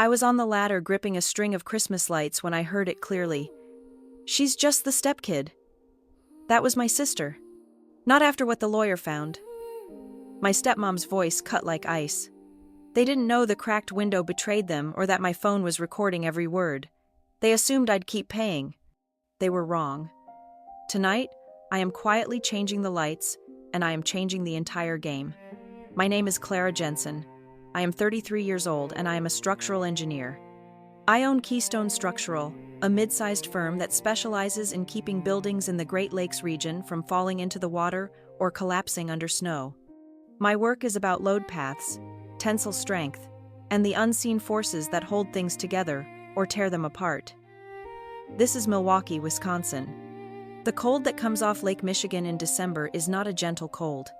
I was on the ladder gripping a string of Christmas lights when I heard it clearly. "She's just the stepkid." That was my sister. Not after what the lawyer found. My stepmom's voice cut like ice. They didn't know the cracked window betrayed them or that my phone was recording every word. They assumed I'd keep paying. They were wrong. Tonight, I am quietly changing the lights, and I am changing the entire game. My name is Clara Jensen. I am 33 years old, and I am a structural engineer. I own Keystone Structural, a mid-sized firm that specializes in keeping buildings in the Great Lakes region from falling into the water or collapsing under snow. My work is about load paths, tensile strength, and the unseen forces that hold things together or tear them apart. This is Milwaukee, Wisconsin. The cold that comes off Lake Michigan in December is not a gentle cold.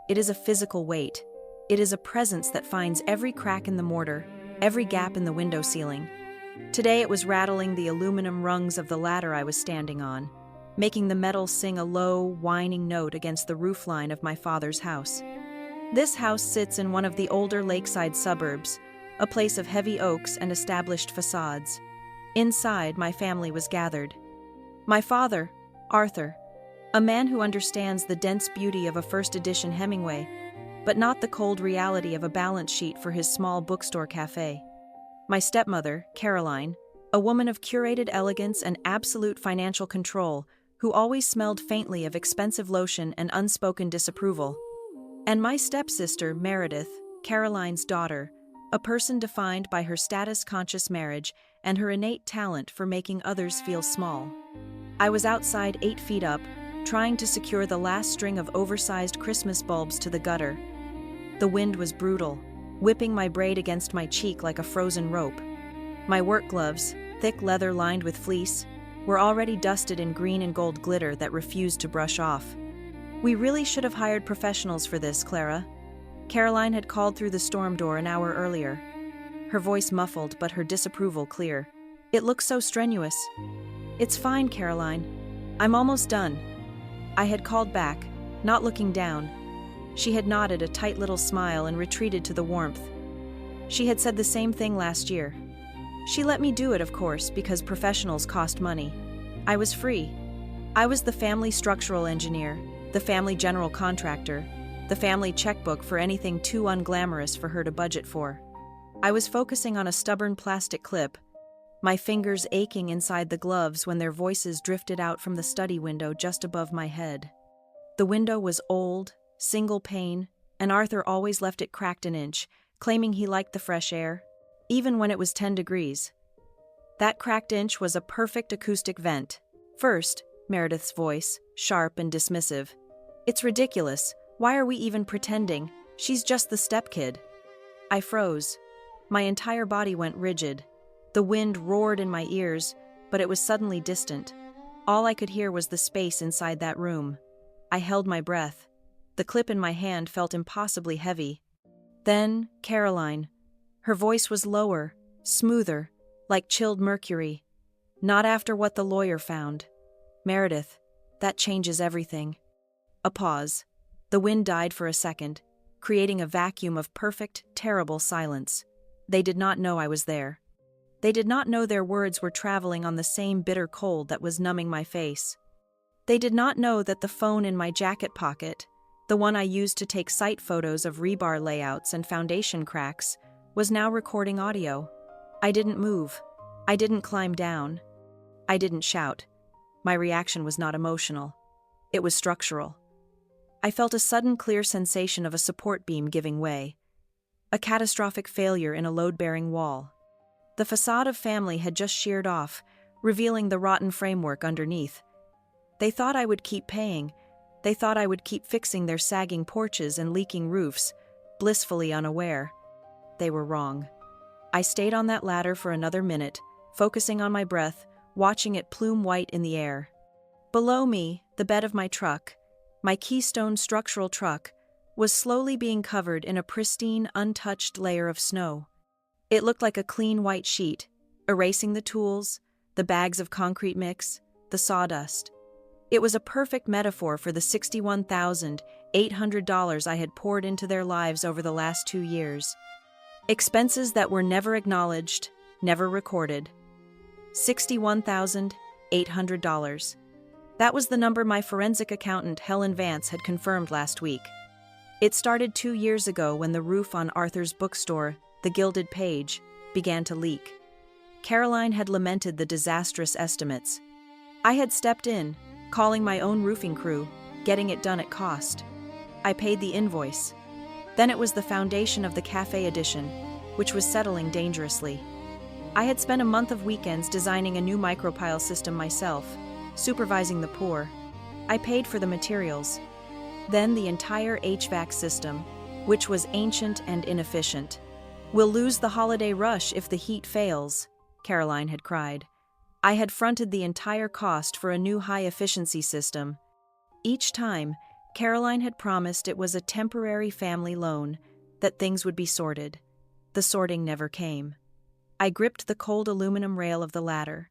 It is a physical weight. It is a presence that finds every crack in the mortar, every gap in the window ceiling. Today it was rattling the aluminum rungs of the ladder I was standing on, making the metal sing a low, whining note against the roofline of my father's house. This house sits in one of the older lakeside suburbs, a place of heavy oaks and established facades. Inside, my family was gathered. My father, Arthur, a man who understands the dense beauty of a first-edition Hemingway, but not the cold reality of a balance sheet for his small bookstore cafe. My stepmother, Caroline, a woman of curated elegance and absolute financial control, who always smelled faintly of expensive lotion and unspoken disapproval. And my stepsister, Meredith, Caroline's daughter, a person defined by her status-conscious marriage and her innate talent for making others feel small. I was outside 8 feet up, trying to secure the last string of oversized Christmas bulbs to the gutter. The wind was brutal, whipping my braid against my cheek like a frozen rope. My work gloves, thick leather lined with fleece, were already dusted in green and gold glitter that refused to brush off. "We really should have hired professionals for this, Clara." Caroline had called through the storm door an hour earlier. Her voice muffled, but her disapproval clear. "It looks so strenuous." "It's fine, Caroline. I'm almost done." I had called back, not looking down. She had nodded a tight little smile and retreated to the warmth. She had said the same thing last year. She let me do it, of course, because professionals cost money. I was free. I was the family structural engineer, the family general contractor, the family checkbook for anything too unglamorous for her to budget for. I was focusing on a stubborn plastic clip, my fingers aching inside the gloves when their voices drifted out from the study window just above my head. The window was old, single pane, and Arthur always left it cracked an inch, claiming he liked the fresh air, even when it was 10 degrees. That cracked inch was a perfect acoustic vent. "First," Meredith's voice, sharp and dismissive. "It's ridiculous. Why are we even pretending? She's just the stepkid." I froze. My entire body went rigid. The wind roared in my ears, but it was suddenly distant. All I could hear was the space inside that room. I held my breath. The clip in my hand felt impossibly heavy. Then, Caroline. Her voice was lower, smoother, like chilled mercury. "Not after what the lawyer found. Meredith, that changes everything." A pause. The wind died for a second, creating a vacuum of perfect, terrible silence. They did not know I was there. They did not know their words were traveling on the same bitter cold that was numbing my face. They did not know that the phone in my jacket pocket, the one I used to take site photos of rebar layouts and foundation cracks, was now recording audio. I didn't move. I didn't climb down. I didn't shout. My reaction was not emotional. It was structural. I felt a sudden clear sensation of a support beam giving way. A catastrophic failure in a load-bearing wall. The facade of family had just sheared off, revealing the rotten framework underneath. They thought I would keep paying. They thought I would keep fixing their sagging porches and leaking roofs, blissfully unaware. They were wrong. I stayed on that ladder for another minute, focusing on my breath, watching it plume white in the air. Below me, the bed of my truck, my Keystone structural truck, was slowly being covered in a pristine, untouched layer of snow. It looked like a clean white sheet, erasing the tools, the bags of concrete mix, the sawdust. It was a perfect metaphor for the $61,800 I had poured into their lives over the last 2 years. Expenses that were never acknowledged, never recorded. $61,800. That was the number my forensic accountant Helen Vance had confirmed last week. It started 2 years ago when the roof on Arthur's bookstore, The Gilded Page, began to leak. Caroline had lamented the disastrous estimates. I had stepped in, calling my own roofing crew, getting it done at cost. I paid the invoice. Then it was the foundation of the cafe addition, which was settling dangerously. I had spent a month of weekends designing a new micropile system myself, supervising the pour. I paid for the materials. Then the entire HVAC system, which was ancient and inefficient. "We'll lose the holiday rush if the heat fails," Caroline had cried. I had fronted the entire cost for a new high-efficiency system. Each time, Caroline had promised it was a temporary family loan, that things would be sorted. The sorting never came. I gripped the cold aluminum rail of the ladder.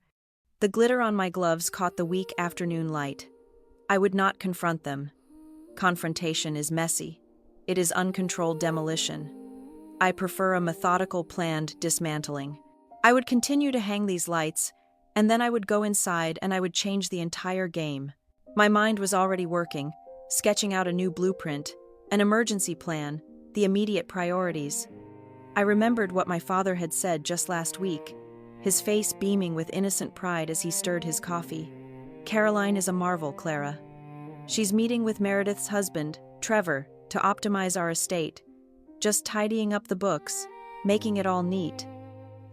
The glitter on my gloves caught the weak afternoon light. I would not confront them. Confrontation is messy. It is uncontrolled demolition. I prefer a methodical, planned dismantling. I would continue to hang these lights, and then I would go inside and I would change the entire game. My mind was already working, sketching out a new blueprint, an emergency plan, the immediate priorities. I remembered what my father had said just last week, his face beaming with innocent pride as he stirred his coffee. "Caroline is a marvel, Clara. She's meeting with Meredith's husband, Trevor, to optimize our estate, just tidying up the books, making it all neat."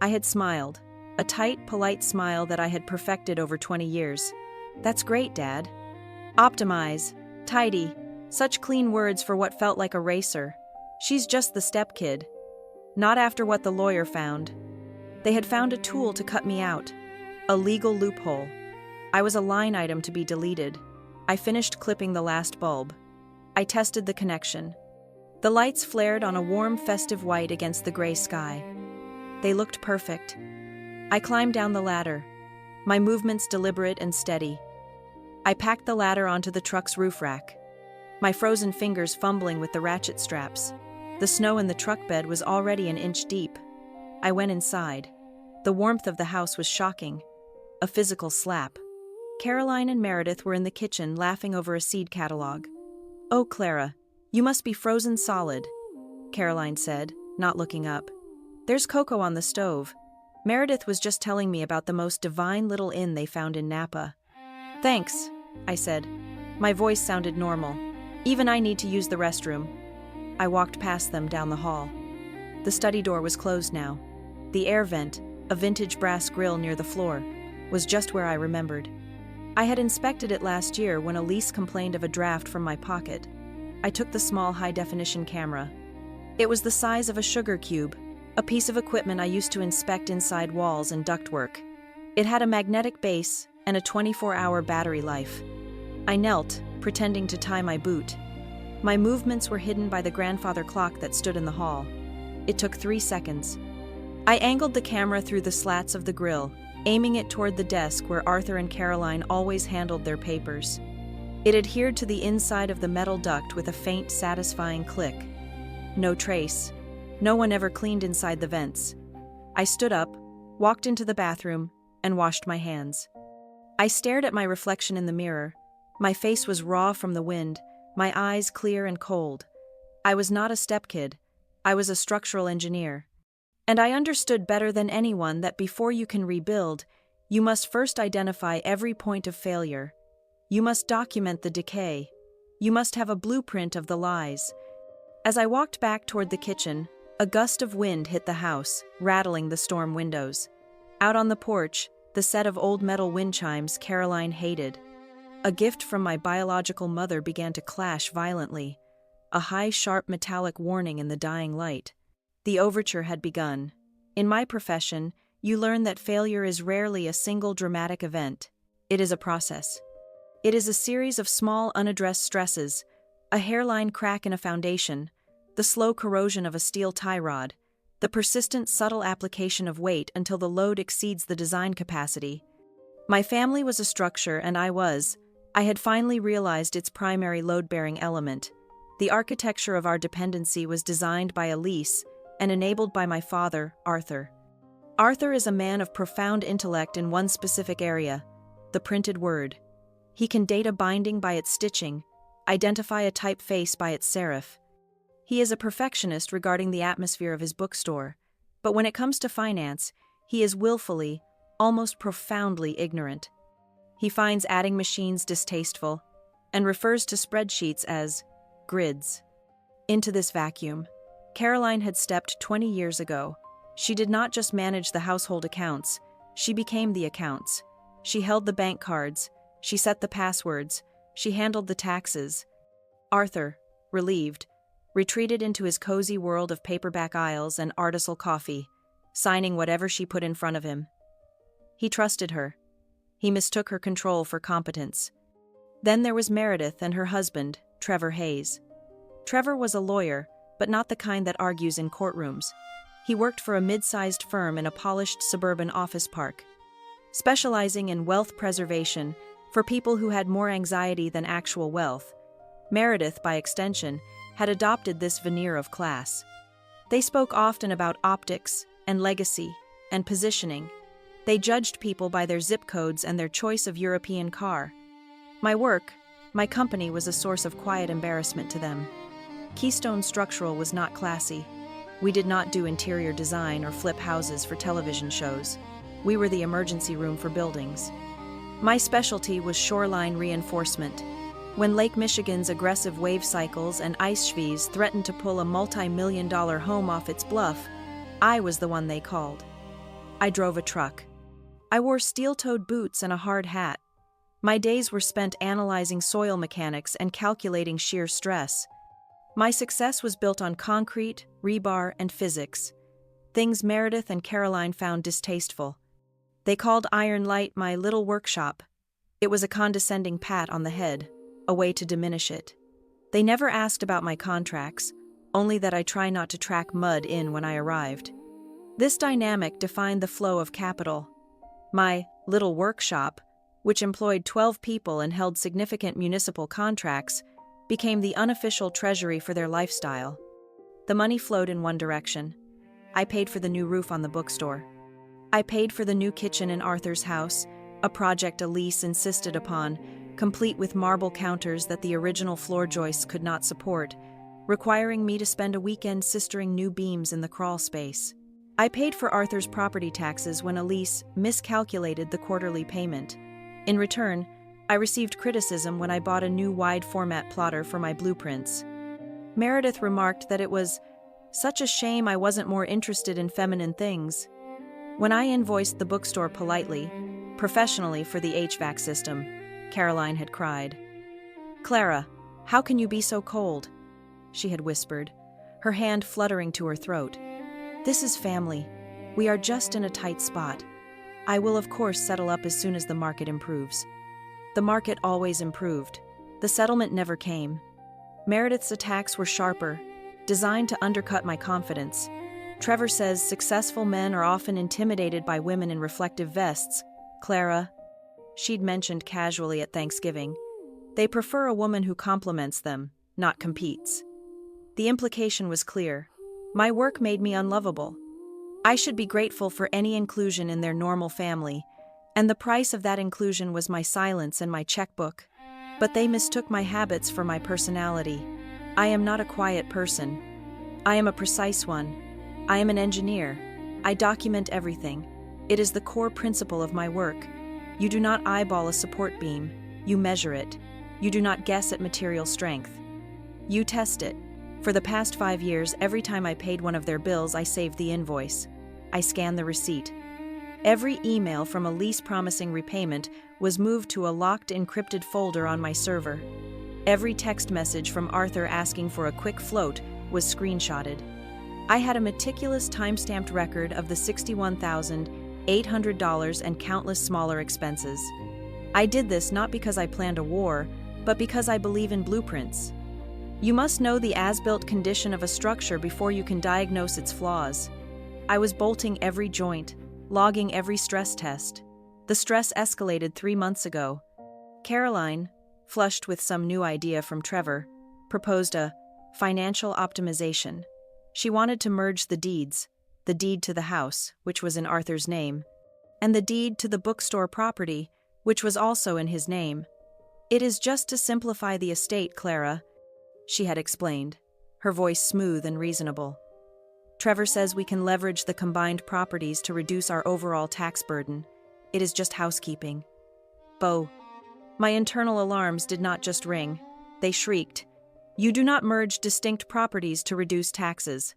I had smiled, a tight, polite smile that I had perfected over 20 years. "That's great, Dad." Optimize, tidy, such clean words for what felt like a racer. She's just the stepkid. Not after what the lawyer found. They had found a tool to cut me out. A legal loophole. I was a line item to be deleted. I finished clipping the last bulb. I tested the connection. The lights flared on a warm, festive white against the gray sky. They looked perfect. I climbed down the ladder, my movements deliberate and steady. I packed the ladder onto the truck's roof rack, my frozen fingers fumbling with the ratchet straps. The snow in the truck bed was already an inch deep. I went inside. The warmth of the house was shocking. A physical slap. Caroline and Meredith were in the kitchen laughing over a seed catalog. "Oh, Clara, you must be frozen solid," Caroline said, not looking up. "There's cocoa on the stove. Meredith was just telling me about the most divine little inn they found in Napa." "Thanks," I said. My voice sounded normal. "Even I need to use the restroom." I walked past them down the hall. The study door was closed now. The air vent, a vintage brass grill near the floor, was just where I remembered. I had inspected it last year when Elise complained of a draft from my pocket. I took the small high-definition camera. It was the size of a sugar cube, a piece of equipment I used to inspect inside walls and ductwork. It had a magnetic base and a 24-hour battery life. I knelt, pretending to tie my boot. My movements were hidden by the grandfather clock that stood in the hall. It took 3 seconds. I angled the camera through the slats of the grill, aiming it toward the desk where Arthur and Caroline always handled their papers. It adhered to the inside of the metal duct with a faint, satisfying click. No trace. No one ever cleaned inside the vents. I stood up, walked into the bathroom, and washed my hands. I stared at my reflection in the mirror. My face was raw from the wind, my eyes clear and cold. I was not a stepkid. I was a structural engineer. And I understood better than anyone that before you can rebuild, you must first identify every point of failure. You must document the decay. You must have a blueprint of the lies. As I walked back toward the kitchen, a gust of wind hit the house, rattling the storm windows. Out on the porch, the set of old metal wind chimes Caroline hated. A gift from my biological mother began to clash violently, a high, sharp metallic warning in the dying light. The overture had begun. In my profession, you learn that failure is rarely a single dramatic event. It is a process. It is a series of small, unaddressed stresses, a hairline crack in a foundation, the slow corrosion of a steel tie rod, the persistent, subtle application of weight until the load exceeds the design capacity. My family was a structure, and I had finally realized its primary load-bearing element. The architecture of our dependency was designed by Elise and enabled by my father, Arthur. Arthur is a man of profound intellect in one specific area, the printed word. He can date a binding by its stitching, identify a typeface by its serif. He is a perfectionist regarding the atmosphere of his bookstore, but when it comes to finance, he is willfully, almost profoundly ignorant. He finds adding machines distasteful and refers to spreadsheets as grids. Into this vacuum, Caroline had stepped 20 years ago. She did not just manage the household accounts, she became the accounts. She held the bank cards, she set the passwords, she handled the taxes. Arthur, relieved, retreated into his cozy world of paperback aisles and artisanal coffee, signing whatever she put in front of him. He trusted her. He mistook her control for competence. Then there was Meredith and her husband, Trevor Hayes. Trevor was a lawyer, but not the kind that argues in courtrooms. He worked for a mid-sized firm in a polished suburban office park, specializing in wealth preservation for people who had more anxiety than actual wealth. Meredith, by extension, had adopted this veneer of class. They spoke often about optics and legacy and positioning. They judged people by their zip codes and their choice of European car. My company was a source of quiet embarrassment to them. Keystone Structural was not classy. We did not do interior design or flip houses for television shows. We were the emergency room for buildings. My specialty was shoreline reinforcement. When Lake Michigan's aggressive wave cycles and ice sheaves threatened to pull a multi-million-dollar home off its bluff, I was the one they called. I drove a truck. I wore steel-toed boots and a hard hat. My days were spent analyzing soil mechanics and calculating shear stress. My success was built on concrete, rebar, and physics, things Meredith and Caroline found distasteful. They called Iron Light my little workshop. It was a condescending pat on the head, a way to diminish it. They never asked about my contracts, only that I try not to track mud in when I arrived. This dynamic defined the flow of capital. My little workshop, which employed 12 people and held significant municipal contracts, became the unofficial treasury for their lifestyle. The money flowed in one direction. I paid for the new roof on the bookstore. I paid for the new kitchen in Arthur's house, a project Elise insisted upon, complete with marble counters that the original floor joists could not support, requiring me to spend a weekend sistering new beams in the crawl space. I paid for Arthur's property taxes when Elise miscalculated the quarterly payment. In return, I received criticism when I bought a new wide-format plotter for my blueprints. Meredith remarked that it was such a shame I wasn't more interested in feminine things. When I invoiced the bookstore politely, professionally for the HVAC system, Caroline had cried. "Clara, how can you be so cold?" she had whispered, her hand fluttering to her throat. "This is family. We are just in a tight spot. I will of course settle up as soon as the market improves." The market always improved. The settlement never came. Meredith's attacks were sharper, designed to undercut my confidence. Trevor says successful men are often intimidated by women in reflective vests. Clara, she'd mentioned casually at Thanksgiving, they prefer a woman who compliments them, not competes. The implication was clear. My work made me unlovable. I should be grateful for any inclusion in their normal family, and the price of that inclusion was my silence and my checkbook. But they mistook my habits for my personality. I am not a quiet person. I am a precise one. I am an engineer. I document everything. It is the core principle of my work. You do not eyeball a support beam. You measure it. You do not guess at material strength. You test it. For the past 5 years, every time I paid one of their bills, I saved the invoice. I scanned the receipt. Every email from Elise promising repayment was moved to a locked, encrypted folder on my server. Every text message from Arthur asking for a quick float was screenshotted. I had a meticulous time-stamped record of the $61,800 and countless smaller expenses. I did this not because I planned a war, but because I believe in blueprints. You must know the as-built condition of a structure before you can diagnose its flaws. I was bolting every joint, logging every stress test. The stress escalated 3 months ago. Caroline, flushed with some new idea from Trevor, proposed a financial optimization. She wanted to merge the deeds, the deed to the house, which was in Arthur's name, and the deed to the bookstore property, which was also in his name. "It is just to simplify the estate, Clara," she had explained, her voice smooth and reasonable. "Trevor says we can leverage the combined properties to reduce our overall tax burden. It is just housekeeping." Bo. My internal alarms did not just ring. They shrieked. "You do not merge distinct properties to reduce taxes.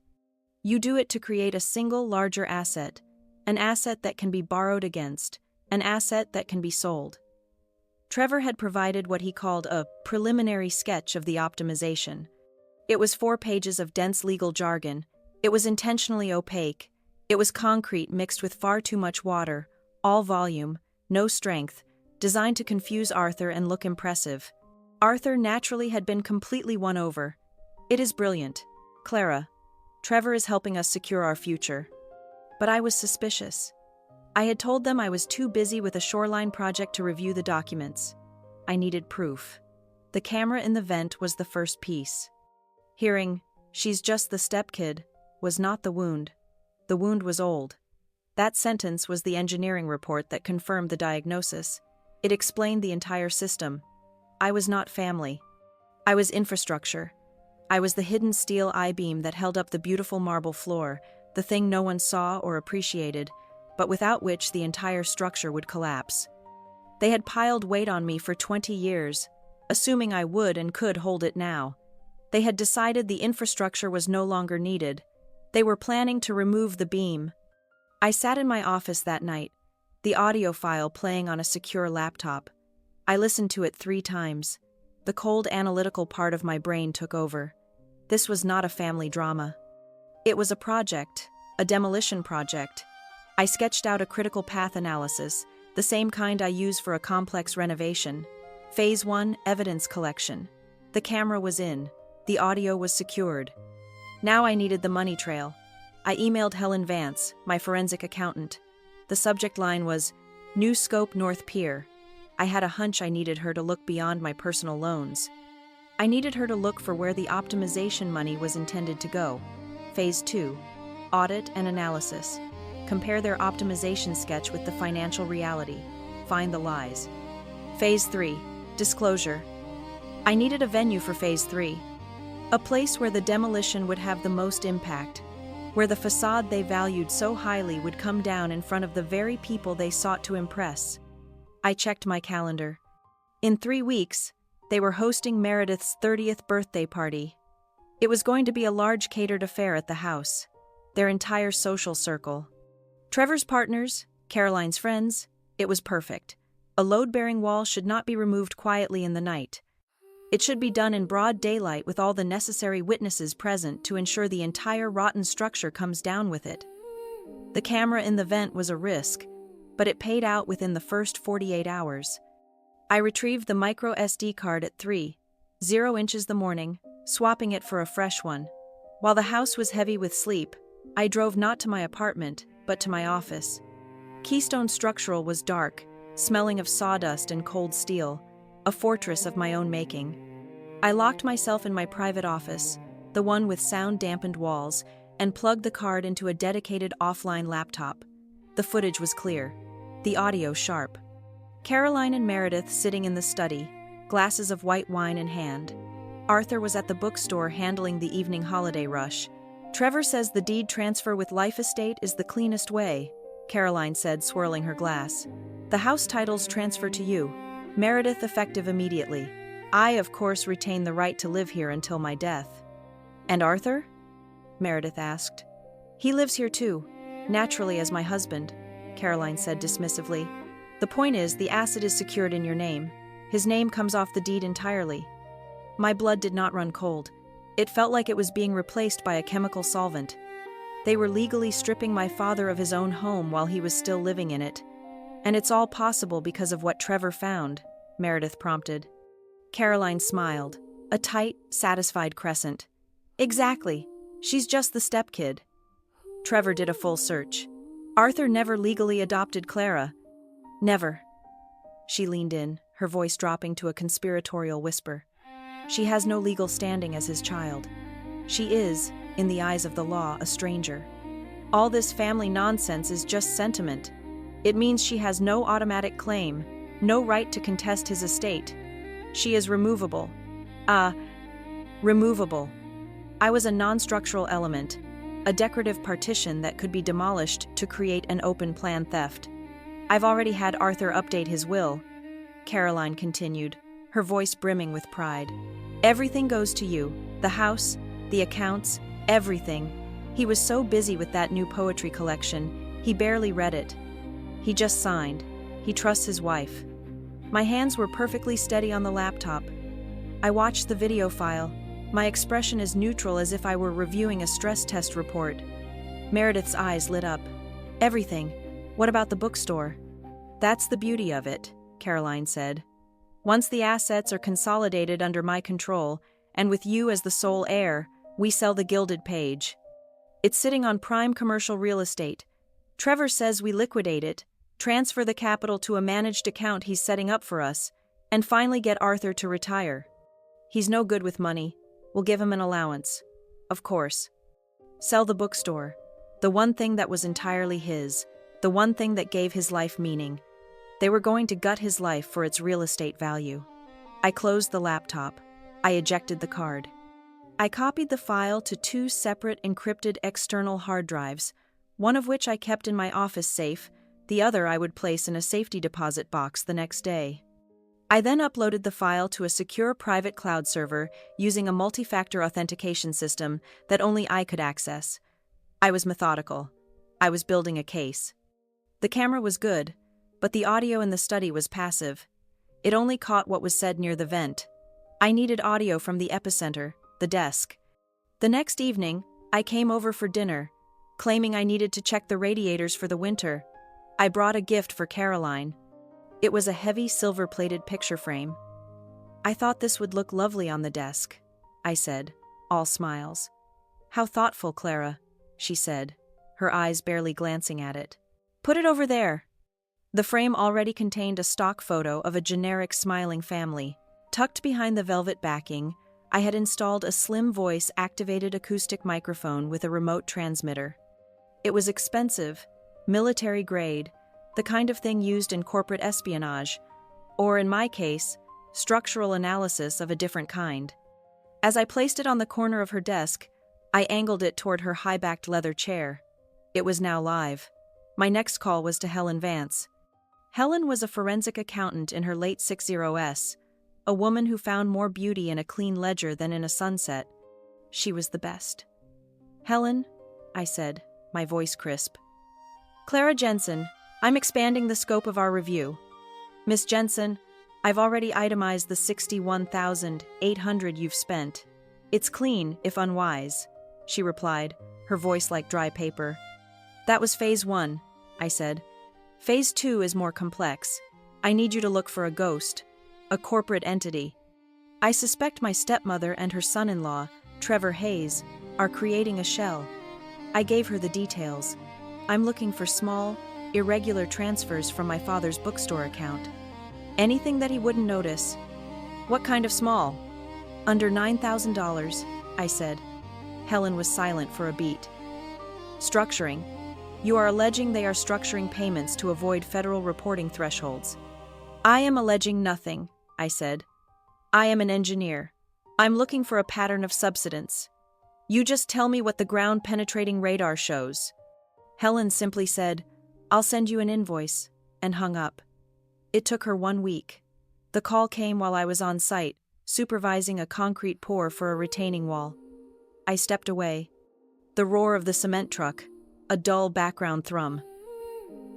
You do it to create a single larger asset, an asset that can be borrowed against, an asset that can be sold." Trevor had provided what he called a preliminary sketch of the optimization. It was 4 pages of dense legal jargon. It was intentionally opaque. It was concrete mixed with far too much water, all volume, no strength, designed to confuse Arthur and look impressive. Arthur naturally had been completely won over. "It is brilliant, Clara. Trevor is helping us secure our future." But I was suspicious. I had told them I was too busy with a shoreline project to review the documents. I needed proof. The camera in the vent was the first piece. Hearing, "She's just the stepkid," was not the wound. The wound was old. That sentence was the engineering report that confirmed the diagnosis. It explained the entire system. I was not family. I was infrastructure. I was the hidden steel I-beam that held up the beautiful marble floor, the thing no one saw or appreciated, but without which the entire structure would collapse. They had piled weight on me for 20 years, assuming I would and could hold it now. They had decided the infrastructure was no longer needed. They were planning to remove the beam. I sat in my office that night, the audio file playing on a secure laptop. I listened to it 3 times. The cold analytical part of my brain took over. This was not a family drama. It was a project, a demolition project. I sketched out a critical path analysis, the same kind I use for a complex renovation. Phase 1, evidence collection. The camera was in. The audio was secured. Now I needed the money trail. I emailed Helen Vance, my forensic accountant. The subject line was, "New Scope North Pier." I had a hunch I needed her to look beyond my personal loans. I needed her to look for where the optimization money was intended to go. Phase 2, audit and analysis. Compare their optimization sketch with the financial reality. Find the lies. Phase 3, disclosure. I needed a venue for Phase 3. A place where the demolition would have the most impact, where the facade they valued so highly would come down in front of the very people they sought to impress. I checked my calendar. In 3 weeks, they were hosting Meredith's 30th birthday party. It was going to be a large catered affair at the house, their entire social circle. Trevor's partners, Caroline's friends, it was perfect. A load-bearing wall should not be removed quietly in the night. It should be done in broad daylight with all the necessary witnesses present to ensure the entire rotten structure comes down with it. The camera in the vent was a risk, but it paid out within the first 48 hours. I retrieved the micro SD card at 3:00 inches the morning, swapping it for a fresh one. While the house was heavy with sleep, I drove not to my apartment, but to my office. Keystone Structural was dark, smelling of sawdust and cold steel, a fortress of my own making. I locked myself in my private office, the one with sound-dampened walls, and plugged the card into a dedicated offline laptop. The footage was clear, the audio sharp. Caroline and Meredith sitting in the study, glasses of white wine in hand. Arthur was at the bookstore handling the evening holiday rush. "Trevor says the deed transfer with life estate is the cleanest way," Caroline said, swirling her glass. "The house titles transfer to you. Meredith effective immediately. I, of course, retain the right to live here until my death." "And Arthur?" Meredith asked. "He lives here too, naturally as my husband," Caroline said dismissively. "The point is, the asset is secured in your name. His name comes off the deed entirely." My blood did not run cold. It felt like it was being replaced by a chemical solvent. They were legally stripping my father of his own home while he was still living in it. "And it's all possible because of what Trevor found," Meredith prompted. Caroline smiled, a tight, satisfied crescent. "Exactly. She's just the stepkid." Trevor did a full search. "Arthur never legally adopted Clara." "Never." She leaned in, her voice dropping to a conspiratorial whisper. "She has no legal standing as his child. She is, in the eyes of the law, a stranger." All this family nonsense is just sentiment. It means she has no automatic claim, no right to contest his estate. She is removable. Removable. I was a non-structural element, a decorative partition that could be demolished to create an open-plan theft. I've already had Arthur update his will, Caroline continued, her voice brimming with pride. Everything goes to you, the house, the accounts, everything. He was so busy with that new poetry collection, he barely read it. He just signed. He trusts his wife. My hands were perfectly steady on the laptop. I watched the video file, my expression as neutral as if I were reviewing a stress test report. Meredith's eyes lit up. Everything. What about the bookstore? That's the beauty of it, Caroline said. Once the assets are consolidated under my control, and with you as the sole heir, we sell the Gilded Page. It's sitting on prime commercial real estate. Trevor says we liquidate it, transfer the capital to a managed account he's setting up for us, and finally get Arthur to retire. He's no good with money. We'll give him an allowance. Of course. Sell the bookstore. The one thing that was entirely his. The one thing that gave his life meaning. They were going to gut his life for its real estate value. I closed the laptop. I ejected the card. I copied the file to 2 separate encrypted external hard drives, one of which I kept in my office safe, the other I would place in a safety deposit box the next day. I then uploaded the file to a secure private cloud server using a multi-factor authentication system that only I could access. I was methodical. I was building a case. The camera was good, but the audio in the study was passive. It only caught what was said near the vent. I needed audio from the epicenter, the desk. The next evening, I came over for dinner, claiming I needed to check the radiators for the winter. I brought a gift for Caroline. It was a heavy silver-plated picture frame. I thought this would look lovely on the desk, I said, all smiles. How thoughtful, Clara, she said, her eyes barely glancing at it. Put it over there. The frame already contained a stock photo of a generic smiling family. Tucked behind the velvet backing, I had installed a slim voice-activated acoustic microphone with a remote transmitter. It was expensive, military-grade, the kind of thing used in corporate espionage, or in my case, structural analysis of a different kind. As I placed it on the corner of her desk, I angled it toward her high-backed leather chair. It was now live. My next call was to Helen Vance. Helen was a forensic accountant in her late 60s, a woman who found more beauty in a clean ledger than in a sunset. She was the best. Helen, I said, my voice crisp. Clara Jensen, I'm expanding the scope of our review. Miss Jensen, I've already itemized the $61,800 you've spent. It's clean, if unwise, she replied, her voice like dry paper. That was phase 1, I said. Phase 2 is more complex. I need you to look for a ghost, a corporate entity. I suspect my stepmother and her son-in-law, Trevor Hayes, are creating a shell. I gave her the details. I'm looking for small, irregular transfers from my father's bookstore account. Anything that he wouldn't notice. What kind of small? Under $9,000, I said. Helen was silent for a beat. Structuring. You are alleging they are structuring payments to avoid federal reporting thresholds. I am alleging nothing, I said. I am an engineer. I'm looking for a pattern of subsidence. You just tell me what the ground-penetrating radar shows. Helen simply said, I'll send you an invoice, and hung up. It took her 1 week. The call came while I was on site, supervising a concrete pour for a retaining wall. I stepped away. The roar of the cement truck, a dull background thrum.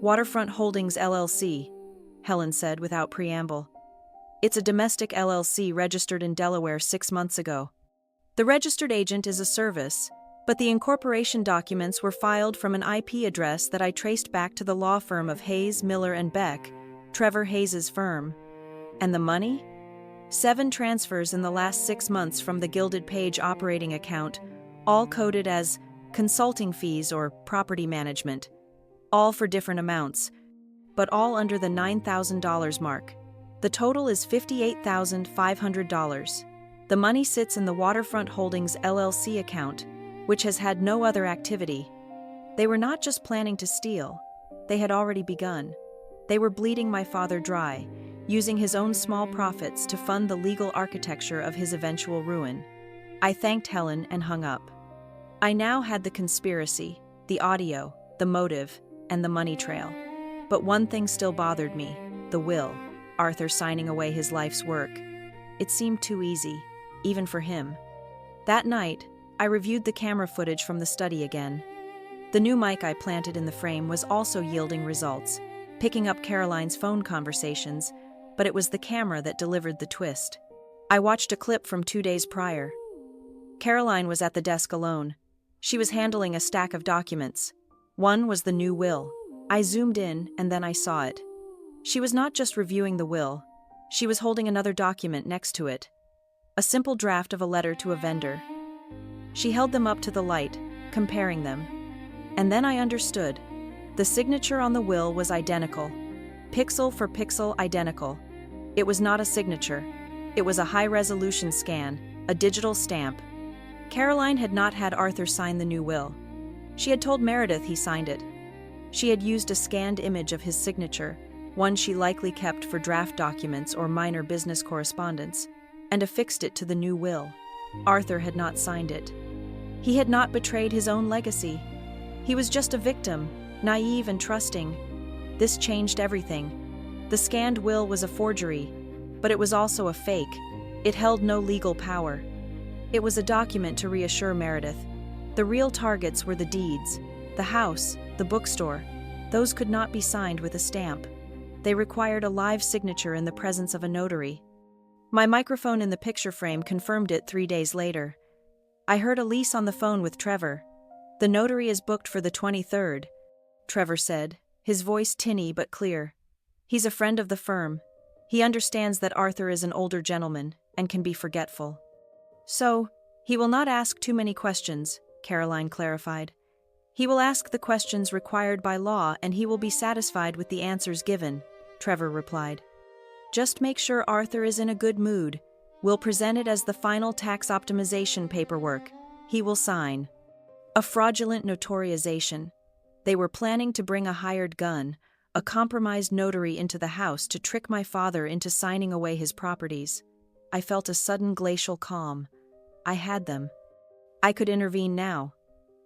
Waterfront Holdings LLC, Helen said without preamble. It's a domestic LLC registered in Delaware 6 months ago. The registered agent is a service, but the incorporation documents were filed from an IP address that I traced back to the law firm of Hayes, Miller & Beck, Trevor Hayes' firm. And the money? 7 transfers in the last 6 months from the Gilded Page operating account, all coded as consulting fees or property management, all for different amounts, but all under the $9,000 mark. The total is $58,500. The money sits in the Waterfront Holdings LLC account, which has had no other activity. They were not just planning to steal, they had already begun. They were bleeding my father dry, using his own small profits to fund the legal architecture of his eventual ruin. I thanked Helen and hung up. I now had the conspiracy, the audio, the motive, and the money trail. But one thing still bothered me, the will, Arthur signing away his life's work. It seemed too easy, even for him. That night, I reviewed the camera footage from the study again. The new mic I planted in the frame was also yielding results, picking up Caroline's phone conversations, but it was the camera that delivered the twist. I watched a clip from 2 days prior. Caroline was at the desk alone. She was handling a stack of documents. One was the new will. I zoomed in, and then I saw it. She was not just reviewing the will. She was holding another document next to it. A simple draft of a letter to a vendor. She held them up to the light, comparing them. And then I understood. The signature on the will was identical. Pixel for pixel identical. It was not a signature. It was a high-resolution scan, a digital stamp. Caroline had not had Arthur sign the new will. She had told Meredith he signed it. She had used a scanned image of his signature, one she likely kept for draft documents or minor business correspondence, and affixed it to the new will. Arthur had not signed it. He had not betrayed his own legacy. He was just a victim, naive and trusting. This changed everything. The scanned will was a forgery, but it was also a fake. It held no legal power. It was a document to reassure Meredith. The real targets were the deeds, the house, the bookstore. Those could not be signed with a stamp. They required a live signature in the presence of a notary. My microphone in the picture frame confirmed it 3 days later. I heard Elise on the phone with Trevor. "The notary is booked for the 23rd, Trevor said, his voice tinny but clear. "He's a friend of the firm. He understands that Arthur is an older gentleman and can be forgetful. So, he will not ask too many questions," Caroline clarified. "He will ask the questions required by law and he will be satisfied with the answers given," Trevor replied. "Just make sure Arthur is in a good mood. We'll present it as the final tax optimization paperwork. He will sign." A fraudulent notarization. They were planning to bring a hired gun, a compromised notary into the house to trick my father into signing away his properties. I felt a sudden glacial calm. I had them. I could intervene now.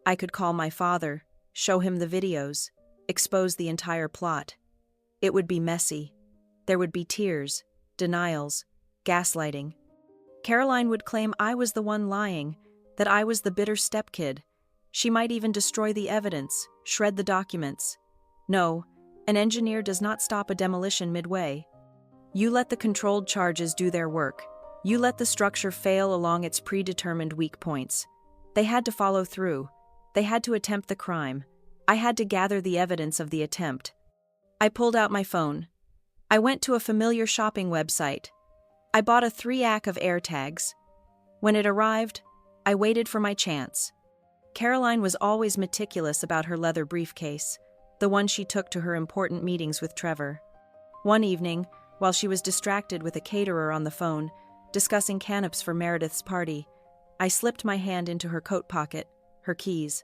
I could call my father, show him the videos, expose the entire plot. It would be messy. There would be tears, denials, gaslighting. Caroline would claim I was the one lying, that I was the bitter stepkid. She might even destroy the evidence, shred the documents. No, an engineer does not stop a demolition midway. You let the controlled charges do their work. You let the structure fail along its predetermined weak points. They had to follow through. They had to attempt the crime. I had to gather the evidence of the attempt. I pulled out my phone. I went to a familiar shopping website. I bought a 3-ack of AirTags. When it arrived, I waited for my chance. Caroline was always meticulous about her leather briefcase, the one she took to her important meetings with Trevor. One evening, while she was distracted with a caterer on the phone, discussing canapes for Meredith's party, I slipped my hand into her coat pocket, her keys.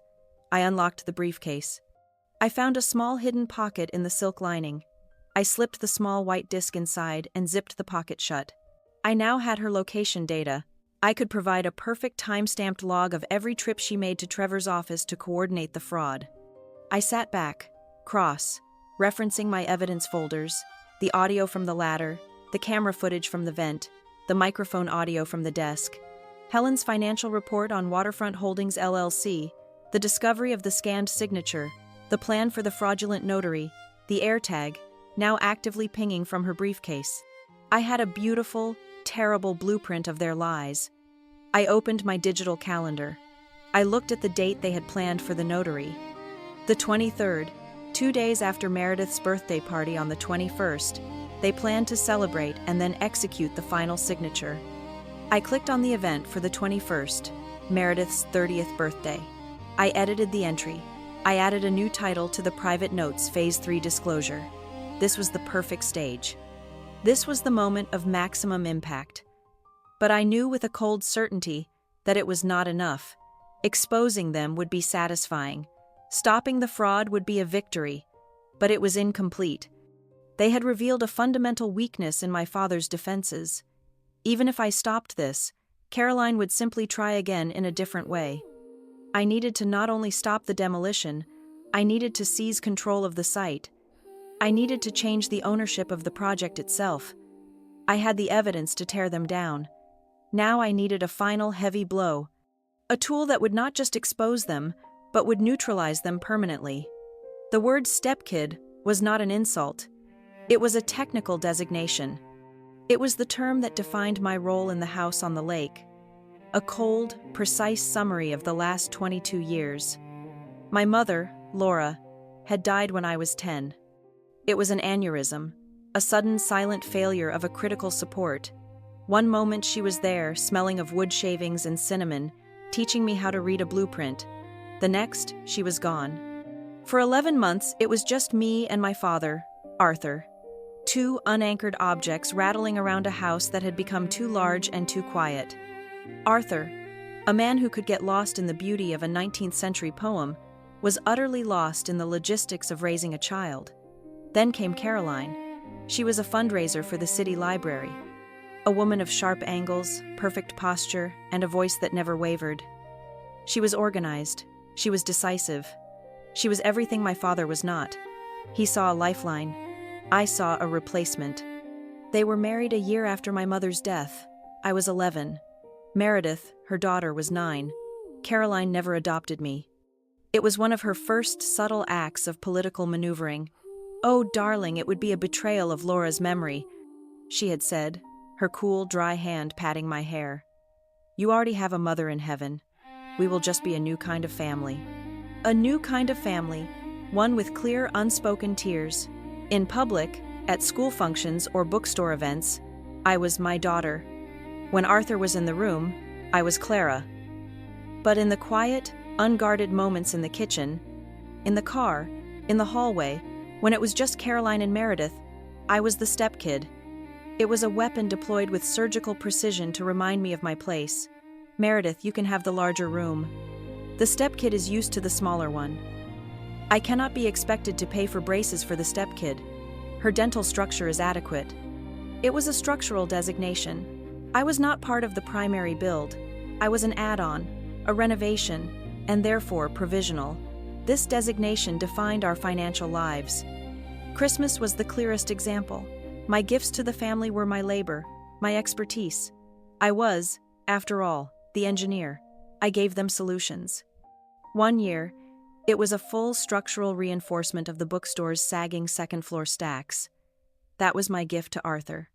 I unlocked the briefcase. I found a small hidden pocket in the silk lining. I slipped the small white disc inside and zipped the pocket shut. I now had her location data. I could provide a perfect time-stamped log of every trip she made to Trevor's office to coordinate the fraud. I sat back, referencing my evidence folders, the audio from the ladder, the camera footage from the vent, the microphone audio from the desk, Helen's financial report on Waterfront Holdings LLC, the discovery of the scanned signature, the plan for the fraudulent notary, the AirTag, now actively pinging from her briefcase. I had a beautiful, terrible blueprint of their lies. I opened my digital calendar. I looked at the date they had planned for the notary. The 23rd, 2 days after Meredith's birthday party on the 21st, they planned to celebrate and then execute the final signature. I clicked on the event for the 21st, Meredith's 30th birthday. I edited the entry. I added a new title to the private notes Phase 3 disclosure. This was the perfect stage. This was the moment of maximum impact. But I knew with a cold certainty that it was not enough. Exposing them would be satisfying. Stopping the fraud would be a victory, but it was incomplete. They had revealed a fundamental weakness in my father's defenses. Even if I stopped this, Caroline would simply try again in a different way. I needed to not only stop the demolition, I needed to seize control of the site. I needed to change the ownership of the project itself. I had the evidence to tear them down. Now I needed a final heavy blow. A tool that would not just expose them, but would neutralize them permanently. The word stepkid was not an insult. It was a technical designation. It was the term that defined my role in the house on the lake. A cold, precise summary of the last 22 years. My mother, Laura, had died when I was 10. It was an aneurysm, a sudden silent failure of a critical support. One moment she was there, smelling of wood shavings and cinnamon, teaching me how to read a blueprint. The next, she was gone. For 11 months, it was just me and my father, Arthur. Two unanchored objects rattling around a house that had become too large and too quiet. Arthur, a man who could get lost in the beauty of a 19th century poem, was utterly lost in the logistics of raising a child. Then came Caroline. She was a fundraiser for the city library. A woman of sharp angles, perfect posture, and a voice that never wavered. She was organized. She was decisive. She was everything my father was not. He saw a lifeline. I saw a replacement. They were married a year after my mother's death. I was 11. Meredith, her daughter, was 9. Caroline never adopted me. It was one of her first subtle acts of political maneuvering. "Oh, darling, it would be a betrayal of Laura's memory," she had said, her cool, dry hand patting my hair. "You already have a mother in heaven. We will just be a new kind of family." A new kind of family, one with clear, unspoken tears. In public, at school functions or bookstore events, I was my daughter. When Arthur was in the room, I was Clara. But in the quiet, unguarded moments in the kitchen, in the car, in the hallway, when it was just Caroline and Meredith, I was the stepkid. It was a weapon deployed with surgical precision to remind me of my place. "Meredith, you can have the larger room. The stepkid is used to the smaller one." I cannot be expected to pay for braces for the stepkid. Her dental structure is adequate. It was a structural designation. I was not part of the primary build. I was an add-on, a renovation, and therefore provisional. This designation defined our financial lives. Christmas was the clearest example. My gifts to the family were my labor, my expertise. I was, after all, the engineer. I gave them solutions. One year, it was a full structural reinforcement of the bookstore's sagging second-floor stacks. That was my gift to Arthur.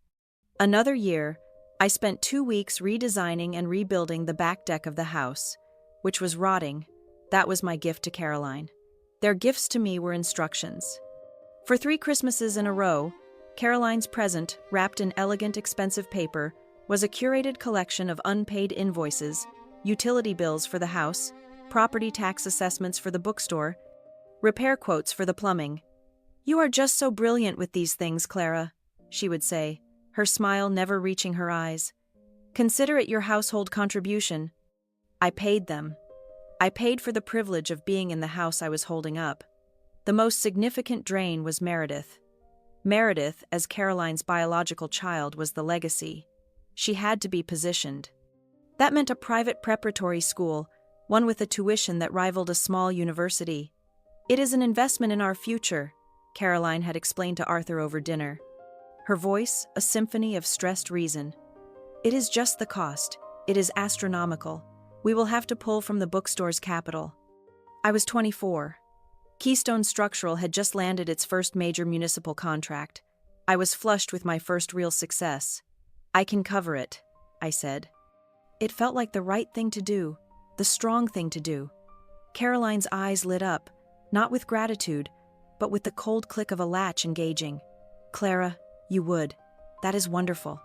Another year, I spent 2 weeks redesigning and rebuilding the back deck of the house, which was rotting. That was my gift to Caroline. Their gifts to me were instructions. For 3 Christmases in a row, Caroline's present, wrapped in elegant, expensive paper, was a curated collection of unpaid invoices, utility bills for the house, property tax assessments for the bookstore, repair quotes for the plumbing. "You are just so brilliant with these things, Clara," she would say, her smile never reaching her eyes. "Consider it your household contribution." I paid them. I paid for the privilege of being in the house I was holding up. The most significant drain was Meredith. Meredith, as Caroline's biological child, was the legacy. She had to be positioned. That meant a private preparatory school, one with a tuition that rivaled a small university. "It is an investment in our future," Caroline had explained to Arthur over dinner. Her voice, a symphony of stressed reason. "It is just the cost. It is astronomical. We will have to pull from the bookstore's capital." I was 24. Keystone Structural had just landed its first major municipal contract. I was flushed with my first real success. "I can cover it," I said. It felt like the right thing to do, the strong thing to do. Caroline's eyes lit up, not with gratitude, but with the cold click of a latch engaging. "Clara, you would. That is wonderful.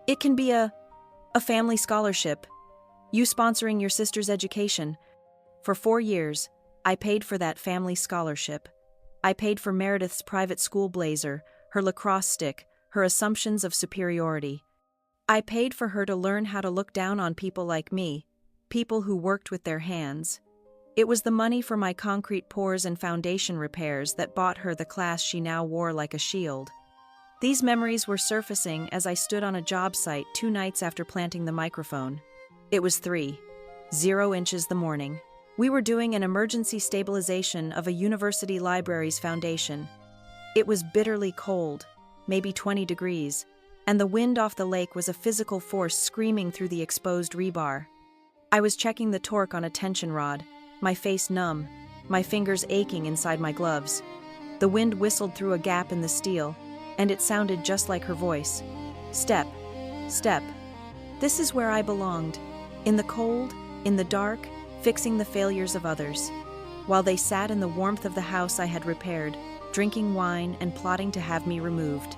It can be a family scholarship. You sponsoring your sister's education." For 4 years, I paid for that family scholarship. I paid for Meredith's private school blazer, her lacrosse stick, her assumptions of superiority. I paid for her to learn how to look down on people like me, people who worked with their hands. It was the money for my concrete pours and foundation repairs that bought her the class she now wore like a shield. These memories were surfacing as I stood on a job site 2 nights after planting the microphone. It was 3:00 the morning. We were doing an emergency stabilization of a university library's foundation. It was bitterly cold, maybe 20 degrees, and the wind off the lake was a physical force screaming through the exposed rebar. I was checking the torque on a tension rod, my face numb, my fingers aching inside my gloves. The wind whistled through a gap in the steel, and it sounded just like her voice. Step, step. This is where I belonged. In the cold, in the dark, fixing the failures of others. While they sat in the warmth of the house I had repaired, drinking wine and plotting to have me removed.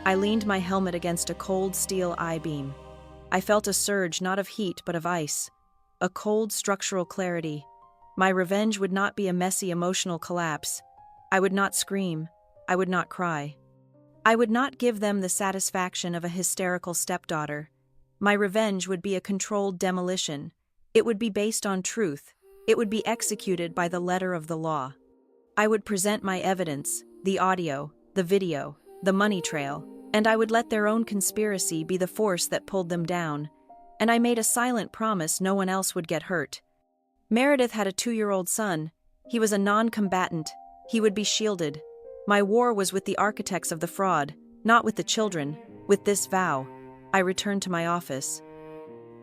I leaned my helmet against a cold steel I-beam. I felt a surge not of heat but of ice. A cold structural clarity. My revenge would not be a messy emotional collapse. I would not scream. I would not cry. I would not give them the satisfaction of a hysterical stepdaughter. My revenge would be a controlled demolition. It would be based on truth. It would be executed by the letter of the law. I would present my evidence, the audio, the video, the money trail, and I would let their own conspiracy be the force that pulled them down. And I made a silent promise no one else would get hurt. Meredith had a 2-year-old son. He was a non-combatant. He would be shielded. My war was with the architects of the fraud, not with the children, with this vow. I returned to my office.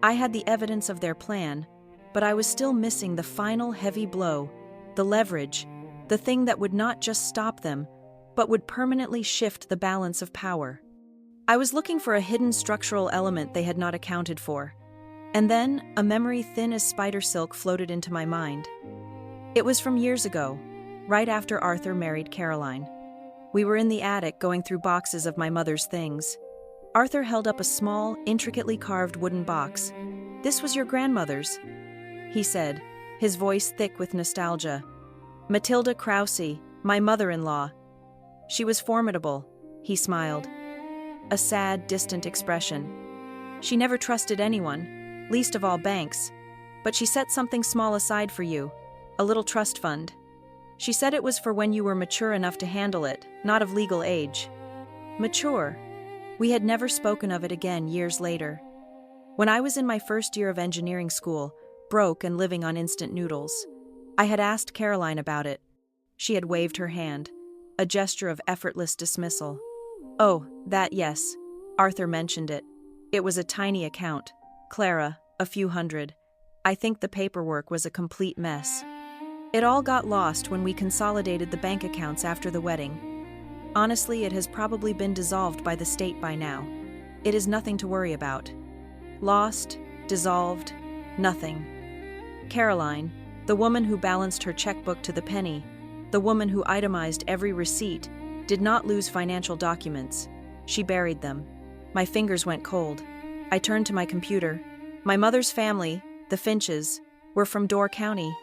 I had the evidence of their plan, but I was still missing the final heavy blow, the leverage, the thing that would not just stop them, but would permanently shift the balance of power. I was looking for a hidden structural element they had not accounted for. And then, a memory thin as spider silk floated into my mind. It was from years ago, right after Arthur married Caroline. We were in the attic going through boxes of my mother's things. Arthur held up a small, intricately carved wooden box. "This was your grandmother's," he said, his voice thick with nostalgia. "Matilda Krause, my mother-in-law. She was formidable," he smiled. A sad, distant expression. "She never trusted anyone, least of all banks. But she set something small aside for you, a little trust fund. She said it was for when you were mature enough to handle it, not of legal age." Mature. We had never spoken of it again years later. When I was in my first year of engineering school, broke and living on instant noodles, I had asked Caroline about it. She had waved her hand, a gesture of effortless dismissal. "Oh, that yes. Arthur mentioned it. It was a tiny account. Clara, a few hundred. I think the paperwork was a complete mess. It all got lost when we consolidated the bank accounts after the wedding. Honestly, it has probably been dissolved by the state by now. It is nothing to worry about. Lost, dissolved, nothing. Caroline, the woman who balanced her checkbook to the penny, the woman who itemized every receipt, did not lose financial documents. She buried them. My fingers went cold. I turned to my computer. My mother's family, the Finches, were from Door County.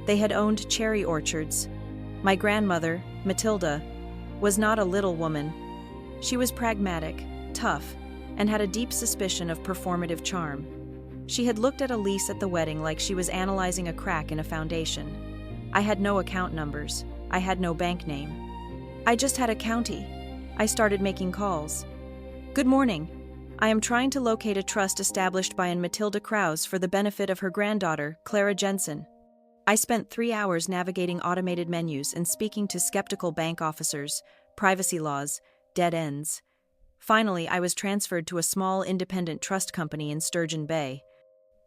They had owned cherry orchards. My grandmother, Matilda, was not a little woman. She was pragmatic, tough, and had a deep suspicion of performative charm. She had looked at a lease at the wedding like she was analyzing a crack in a foundation. I had no account numbers. I had no bank name. I just had a county. I started making calls. "Good morning. I am trying to locate a trust established by an Matilda Krause for the benefit of her granddaughter, Clara Jensen." I spent 3 hours navigating automated menus and speaking to skeptical bank officers, privacy laws, dead ends. Finally, I was transferred to a small independent trust company in Sturgeon Bay.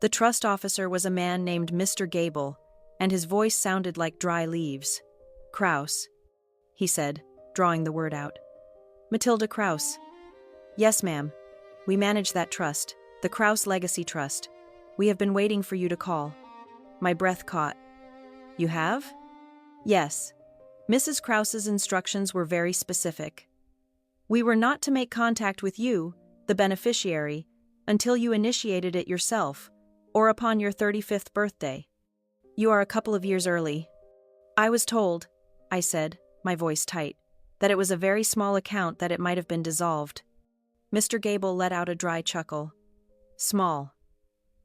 The trust officer was a man named Mr. Gable, and his voice sounded like dry leaves. "Krause," he said, drawing the word out. "Matilda Krause." "Yes, ma'am. We manage that trust, the Krause Legacy Trust. We have been waiting for you to call." My breath caught. "You have?" "Yes. Mrs. Krause's instructions were very specific. We were not to make contact with you, the beneficiary, until you initiated it yourself, or upon your 35th birthday. You are a couple of years early." "I was told," I said, my voice tight, "that it was a very small account, that it might have been dissolved." Mr. Gable let out a dry chuckle. "Small.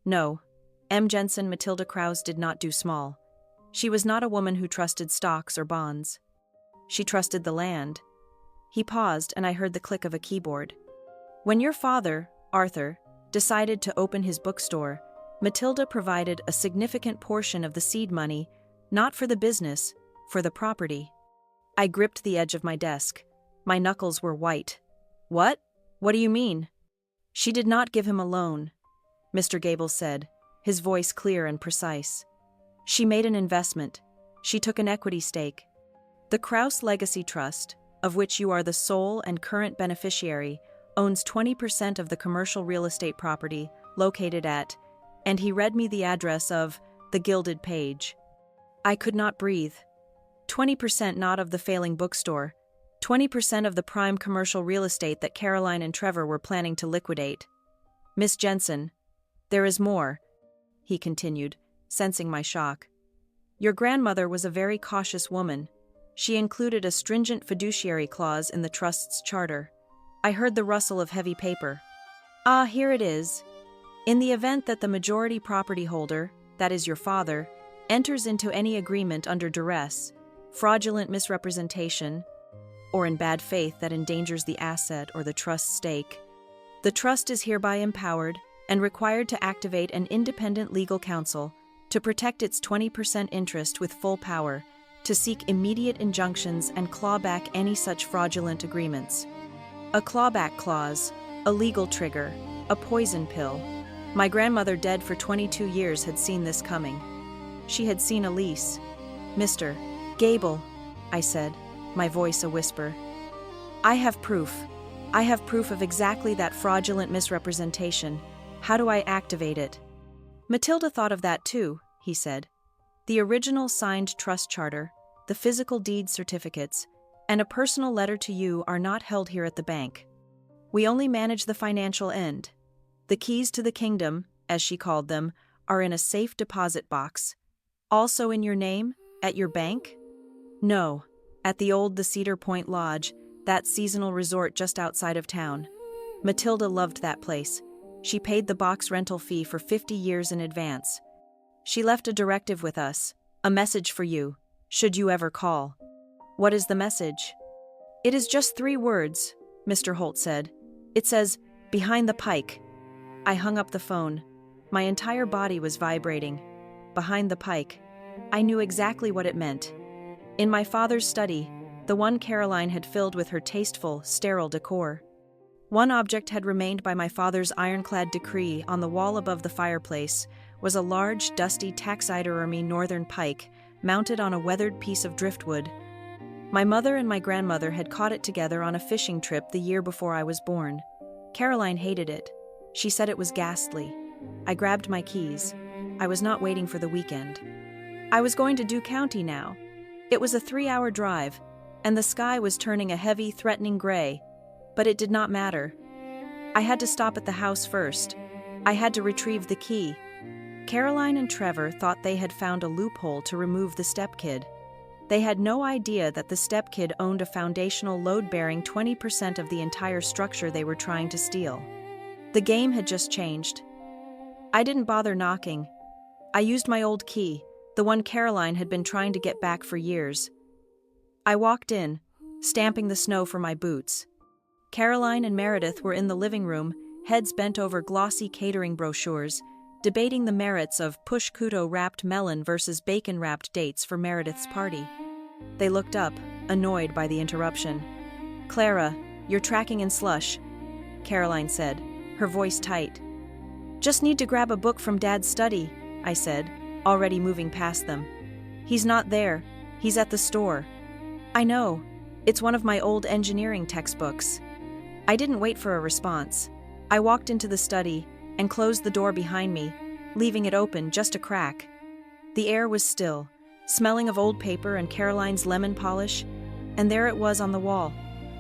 No. M. Jensen Matilda Krause did not do small. She was not a woman who trusted stocks or bonds. She trusted the land. He paused, and I heard the click of a keyboard. When your father, Arthur, decided to open his bookstore, Matilda provided a significant portion of the seed money, not for the business, for the property. I gripped the edge of my desk. My knuckles were white. What? What do you mean? She did not give him a loan, Mr. Gable said, his voice clear and precise. She made an investment. She took an equity stake. The Krause Legacy Trust, of which you are the sole and current beneficiary, owns 20% of the commercial real estate property located at, and he read me the address of, the Gilded Page. I could not breathe. 20% not of the failing bookstore, 20% of the prime commercial real estate that Caroline and Trevor were planning to liquidate. Miss Jensen, there is more, he continued, sensing my shock. Your grandmother was a very cautious woman. She included a stringent fiduciary clause in the trust's charter. I heard the rustle of heavy paper. Ah, here it is. In the event that the majority property holder, that is your father, enters into any agreement under duress, fraudulent misrepresentation, or in bad faith that endangers the asset or the trust's stake, the trust is hereby empowered and required to activate an independent legal counsel to protect its 20% interest with full power, to seek immediate injunctions and claw back any such fraudulent agreements. A clawback clause, a legal trigger, a poison pill. My grandmother, dead for 22 years, had seen this coming. She had seen a lease. Mr. Gable, I said, my voice a whisper. I have proof. I have proof of exactly that fraudulent misrepresentation. How do I activate it? Matilda thought of that too, he said. The original signed trust charter, the physical deed certificates, and a personal letter to you are not held here at the bank. We only manage the financial end. The keys to the kingdom, as she called them, are in a safe deposit box. Also in your name, at your bank? No, at the Cedar Point Lodge, that seasonal resort just outside of town. Matilda loved that place. She paid the box rental fee for 50 years in advance. She left a directive with us, a message for you, should you ever call. What is the message? It is just 3 words, Mr. Holt said. It says, behind the pike. I hung up the phone. My entire body was vibrating. Behind the pike. I knew exactly what it meant. In my father's study, the one Caroline had filled with her tasteful, sterile decor, one object had remained by my father's ironclad decree. On the wall above the fireplace was a large, dusty taxidermy northern pike mounted on a weathered piece of driftwood. My mother and my grandmother had caught it together on a fishing trip the year before I was born. Caroline hated it. She said it was ghastly. I grabbed my keys. I was not waiting for the weekend. I was going to Duke County now. It was a 3-hour drive, and the sky was turning a heavy, threatening gray. But it did not matter. I had to stop at the house first. I had to retrieve the key. Caroline and Trevor thought they had found a loophole to remove the stepkid. They had no idea that the stepkid owned a foundational load-bearing 20% of the entire structure they were trying to steal. The game had just changed. I didn't bother knocking. I used my old key, the one Caroline had been trying to get back for years. I walked in, stamping the snow for my boots. Caroline and Meredith were in the living room, heads bent over glossy catering brochures, debating the merits of push-kuto-wrapped melon versus bacon-wrapped dates for Meredith's party. They looked up, annoyed by the interruption. "Clara, you're tracking in slush," Caroline said, her voice tight. "Just need to grab a book from Dad's study," I said, already moving past them. "He's not there. He's at the store." "I know. It's one of my old engineering textbooks." I didn't wait for a response. I walked into the study and closed the door behind me, leaving it open just a crack. The air was still, smelling of old paper and Caroline's lemon polish, and there it was on the wall,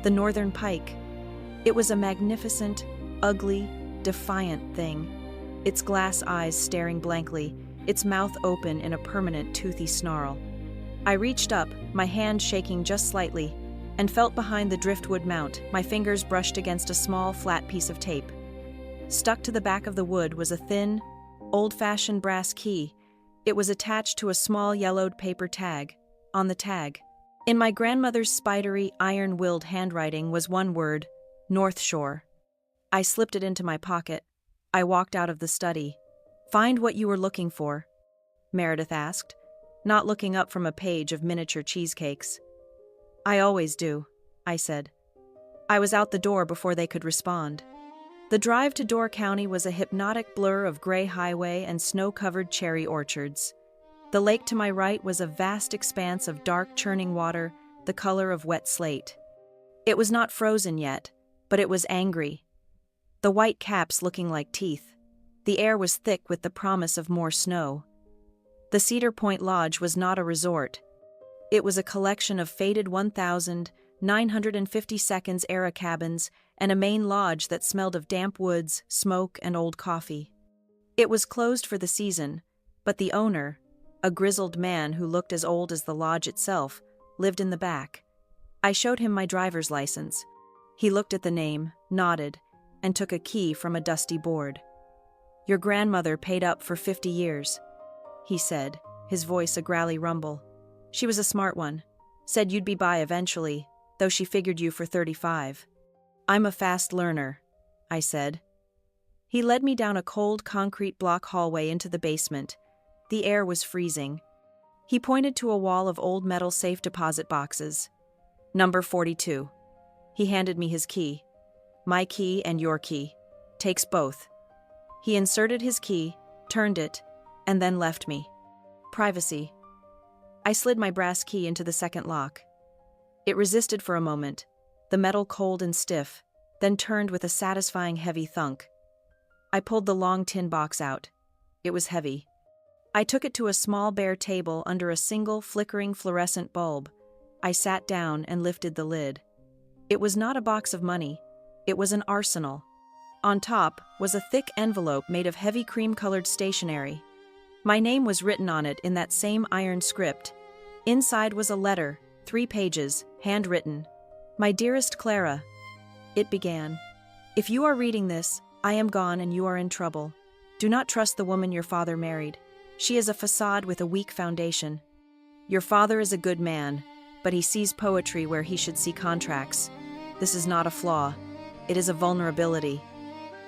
the Northern Pike. It was a magnificent, ugly, defiant thing, its glass eyes staring blankly, its mouth open in a permanent toothy snarl. I reached up, my hand shaking just slightly, and felt behind the driftwood mount. My fingers brushed against a small, flat piece of tape. Stuck to the back of the wood was a thin, old-fashioned brass key, It was attached to a small yellowed paper tag. On the tag, in my grandmother's spidery, iron-willed handwriting, was one word: North Shore. I slipped it into my pocket. I walked out of the study. "Find what you were looking for?" Meredith asked, not looking up from a page of miniature cheesecakes. "I always do," I said. I was out the door before they could respond. The drive to Door County was a hypnotic blur of gray highway and snow-covered cherry orchards. The lake to my right was a vast expanse of dark, churning water, the color of wet slate. It was not frozen yet, but it was angry. The white caps looking like teeth. The air was thick with the promise of more snow. The Cedar Point Lodge was not a resort. It was a collection of faded 1,952 era cabins and a main lodge that smelled of damp woods, smoke, and old coffee. It was closed for the season, but the owner, a grizzled man who looked as old as the lodge itself, lived in the back. I showed him my driver's license. He looked at the name, nodded, and took a key from a dusty board. "Your grandmother paid up for 50 years, he said, his voice a growly rumble. "She was a smart one. Said you'd be by eventually, though she figured you for 35. "I'm a fast learner," I said. He led me down a cold concrete block hallway into the basement. The air was freezing. He pointed to a wall of old metal safe deposit boxes. "Number 42. He handed me his key. "My key and your key. Takes both." He inserted his key, turned it, and then left me. Privacy. I slid my brass key into the second lock. It resisted for a moment, the metal cold and stiff, then turned with a satisfying heavy thunk. I pulled the long tin box out. It was heavy. I took it to a small bare table under a single flickering fluorescent bulb. I sat down and lifted the lid. It was not a box of money. It was an arsenal. On top was a thick envelope made of heavy cream-colored stationery. My name was written on it in that same iron script. Inside was a letter, 3 pages, handwritten. "My dearest Clara," it began. "If you are reading this, I am gone and you are in trouble. Do not trust the woman your father married. She is a facade with a weak foundation. Your father is a good man, but he sees poetry where he should see contracts. This is not a flaw. It is a vulnerability."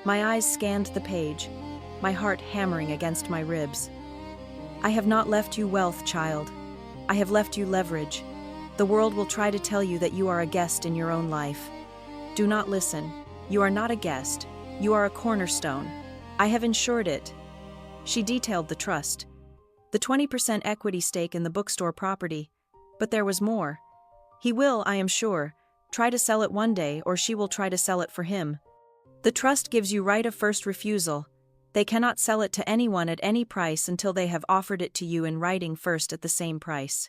My eyes scanned the page, my heart hammering against my ribs. "I have not left you wealth, child. I have left you leverage. The world will try to tell you that you are a guest in your own life. Do not listen. You are not a guest. You are a cornerstone. I have insured it." She detailed the trust. The 20% equity stake in the bookstore property. But there was more. He will, I am sure, try to sell it one day, or she will try to sell it for him. The trust gives you right of first refusal. They cannot sell it to anyone at any price until they have offered it to you in writing first at the same price.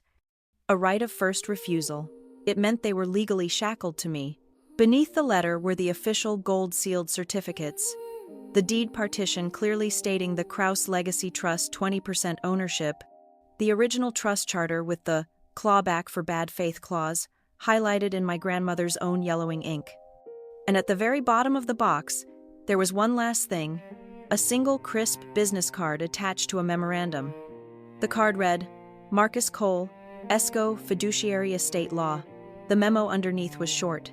A right of first refusal. It meant they were legally shackled to me. Beneath the letter were the official gold-sealed certificates. The deed partition clearly stating the Krause Legacy Trust 20% ownership, the original trust charter with the clawback for bad faith clause, highlighted in my grandmother's own yellowing ink. And at the very bottom of the box, there was one last thing, a single crisp business card attached to a memorandum. The card read, "Marcus Cole, ESCO Fiduciary Estate Law." The memo underneath was short.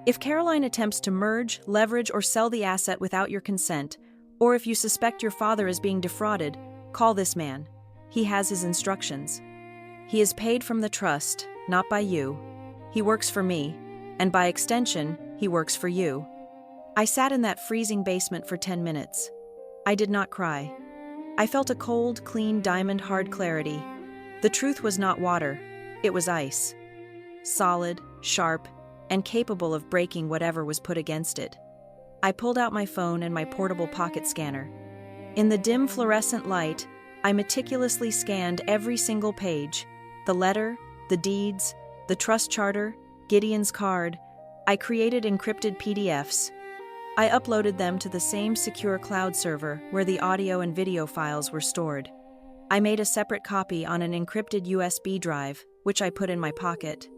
"If Caroline attempts to merge, leverage, or sell the asset without your consent, or if you suspect your father is being defrauded, call this man. He has his instructions. He is paid from the trust, not by you. He works for me, and by extension, he works for you." I sat in that freezing basement for 10 minutes. I did not cry. I felt a cold, clean, diamond-hard clarity. The truth was not water, it was ice. Solid, sharp, and capable of breaking whatever was put against it. I pulled out my phone and my portable pocket scanner. In the dim fluorescent light, I meticulously scanned every single page, the letter, the deeds, the trust charter, Gideon's card. I created encrypted PDFs. I uploaded them to the same secure cloud server where the audio and video files were stored. I made a separate copy on an encrypted USB drive, which I put in my pocket.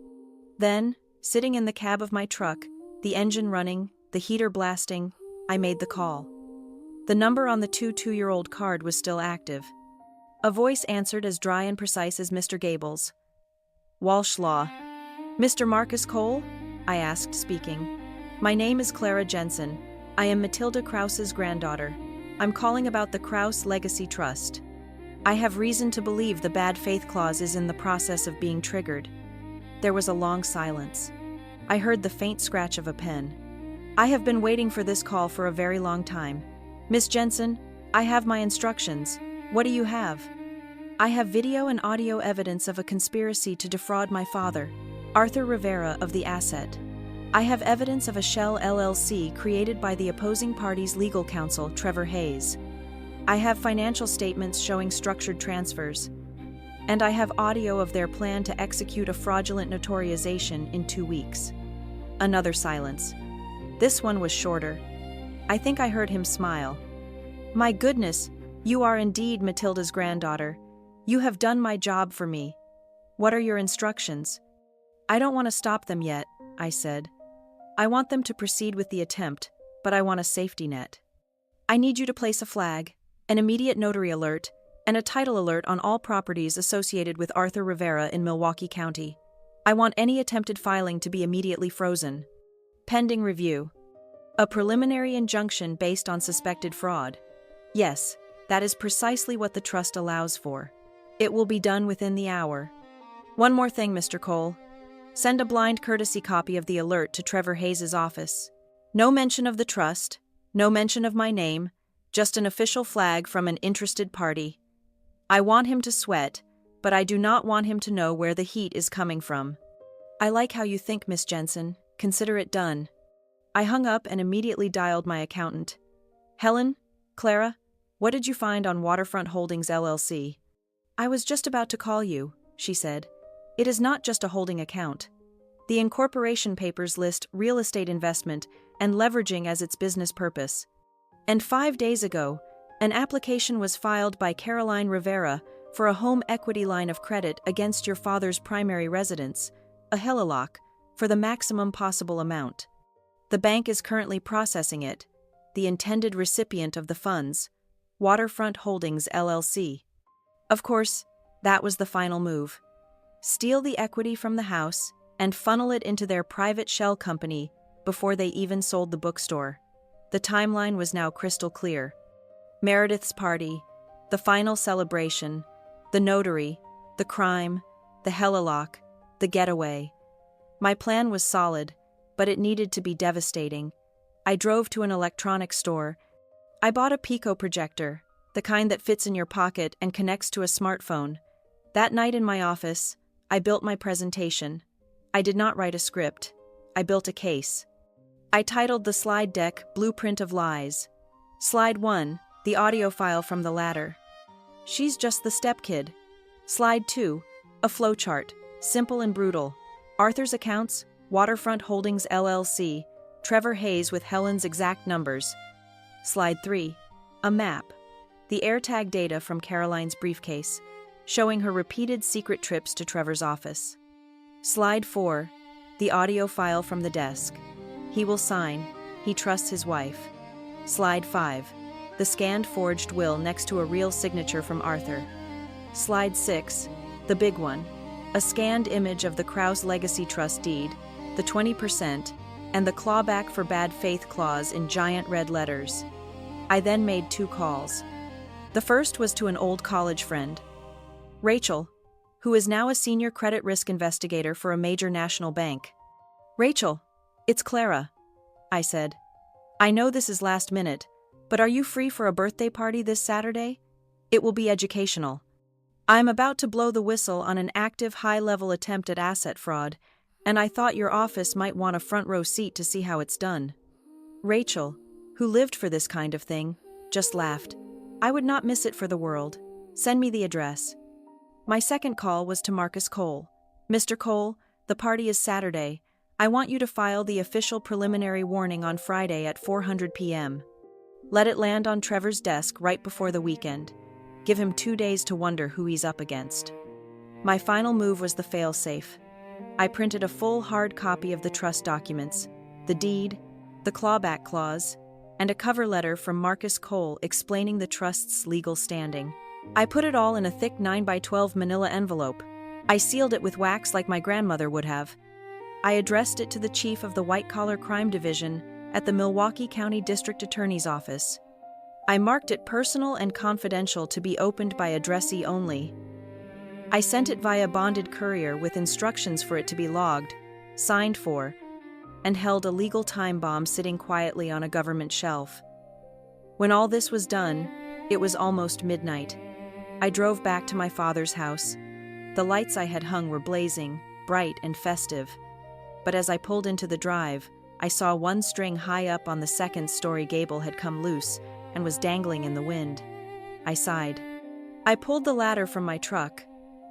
Then, sitting in the cab of my truck, the engine running, the heater blasting, I made the call. The number on the 2-year-old card was still active. A voice answered as dry and precise as Mr. Gable's. Walsh Law. Mr. Marcus Cole? I asked, speaking. My name is Clara Jensen. I am Matilda Krause's granddaughter. I'm calling about the Krause Legacy Trust. I have reason to believe the bad faith clause is in the process of being triggered. There was a long silence. I heard the faint scratch of a pen. I have been waiting for this call for a very long time. Miss Jensen, I have my instructions. What do you have? I have video and audio evidence of a conspiracy to defraud my father, Arthur Rivera, of the asset. I have evidence of a shell LLC created by the opposing party's legal counsel, Trevor Hayes. I have financial statements showing structured transfers. And I have audio of their plan to execute a fraudulent notarization in 2 weeks. Another silence. This one was shorter. I think I heard him smile. My goodness, you are indeed Matilda's granddaughter. You have done my job for me. What are your instructions? I don't want to stop them yet, I said. I want them to proceed with the attempt, but I want a safety net. I need you to place a flag, an immediate notary alert, and a title alert on all properties associated with Arthur Rivera in Milwaukee County. I want any attempted filing to be immediately frozen. Pending review. A preliminary injunction based on suspected fraud. Yes, that is precisely what the trust allows for. It will be done within the hour. One more thing, Mr. Cole. Send a blind courtesy copy of the alert to Trevor Hayes' office. No mention of the trust, no mention of my name, just an official flag from an interested party. I want him to sweat, but I do not want him to know where the heat is coming from. I like how you think, Miss Jensen. Consider it done. I hung up and immediately dialed my accountant. Helen? Clara? What did you find on Waterfront Holdings LLC? I was just about to call you, she said. It is not just a holding account. The incorporation papers list real estate investment and leveraging as its business purpose. And 5 days ago, an application was filed by Caroline Rivera for a home equity line of credit against your father's primary residence, a HELOC, for the maximum possible amount. The bank is currently processing it, the intended recipient of the funds, Waterfront Holdings LLC. Of course, that was the final move. Steal the equity from the house and funnel it into their private shell company before they even sold the bookstore. The timeline was now crystal clear. Meredith's party, the final celebration, the notary, the crime, the HELOC, the getaway. My plan was solid, but it needed to be devastating. I drove to an electronics store. I bought a Pico projector, the kind that fits in your pocket and connects to a smartphone. That night in my office, I built my presentation. I did not write a script. I built a case. I titled the slide deck Blueprint of Lies. Slide 1, the audio file from the ladder. She's just the stepkid. Slide 2, a flowchart, simple and brutal. Arthur's accounts, Waterfront Holdings LLC, Trevor Hayes with Helen's exact numbers. Slide 3, a map. The AirTag data from Caroline's briefcase, showing her repeated secret trips to Trevor's office. Slide 4, the audio file from the desk. He will sign. He trusts his wife. Slide 5, the scanned forged will next to a real signature from Arthur. Slide 6, the big one, a scanned image of the Krause Legacy Trust deed, the 20%, and the clawback for bad faith clause in giant red letters. I then made 2 calls. The first was to an old college friend, Rachel, who is now a senior credit risk investigator for a major national bank. Rachel, it's Clara, I said. I know this is last minute, but are you free for a birthday party this Saturday? It will be educational. I'm about to blow the whistle on an active high-level attempt at asset fraud, and I thought your office might want a front-row seat to see how it's done. Rachel, who lived for this kind of thing, just laughed. I would not miss it for the world. Send me the address. My second call was to Marcus Cole. Mr. Cole, the party is Saturday. I want you to file the official preliminary warning on Friday at 4:00 p.m. Let it land on Trevor's desk right before the weekend. Give him 2 days to wonder who he's up against. My final move was the fail-safe. I printed a full hard copy of the trust documents, the deed, the clawback clause, and a cover letter from Marcus Cole explaining the trust's legal standing. I put it all in a thick 9x12 manila envelope. I sealed it with wax like my grandmother would have. I addressed it to the chief of the white-collar crime division at the Milwaukee County District Attorney's Office. I marked it personal and confidential to be opened by addressee only. I sent it via bonded courier with instructions for it to be logged, signed for, and held a legal time bomb sitting quietly on a government shelf. When all this was done, it was almost midnight. I drove back to my father's house. The lights I had hung were blazing, bright and festive. But as I pulled into the drive, I saw one string high up on the second-story gable had come loose and was dangling in the wind. I sighed. I pulled the ladder from my truck.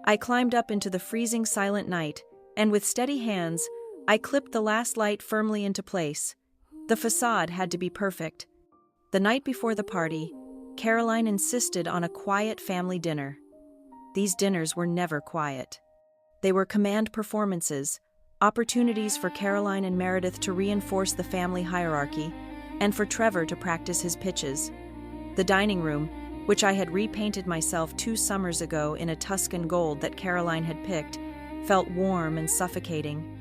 I climbed up into the freezing silent night, and with steady hands, I clipped the last light firmly into place. The facade had to be perfect. The night before the party, Caroline insisted on a quiet family dinner. These dinners were never quiet. They were command performances, opportunities for Caroline and Meredith to reinforce the family hierarchy, and for Trevor to practice his pitches. The dining room, which I had repainted myself 2 summers ago in a Tuscan gold that Caroline had picked, felt warm and suffocating.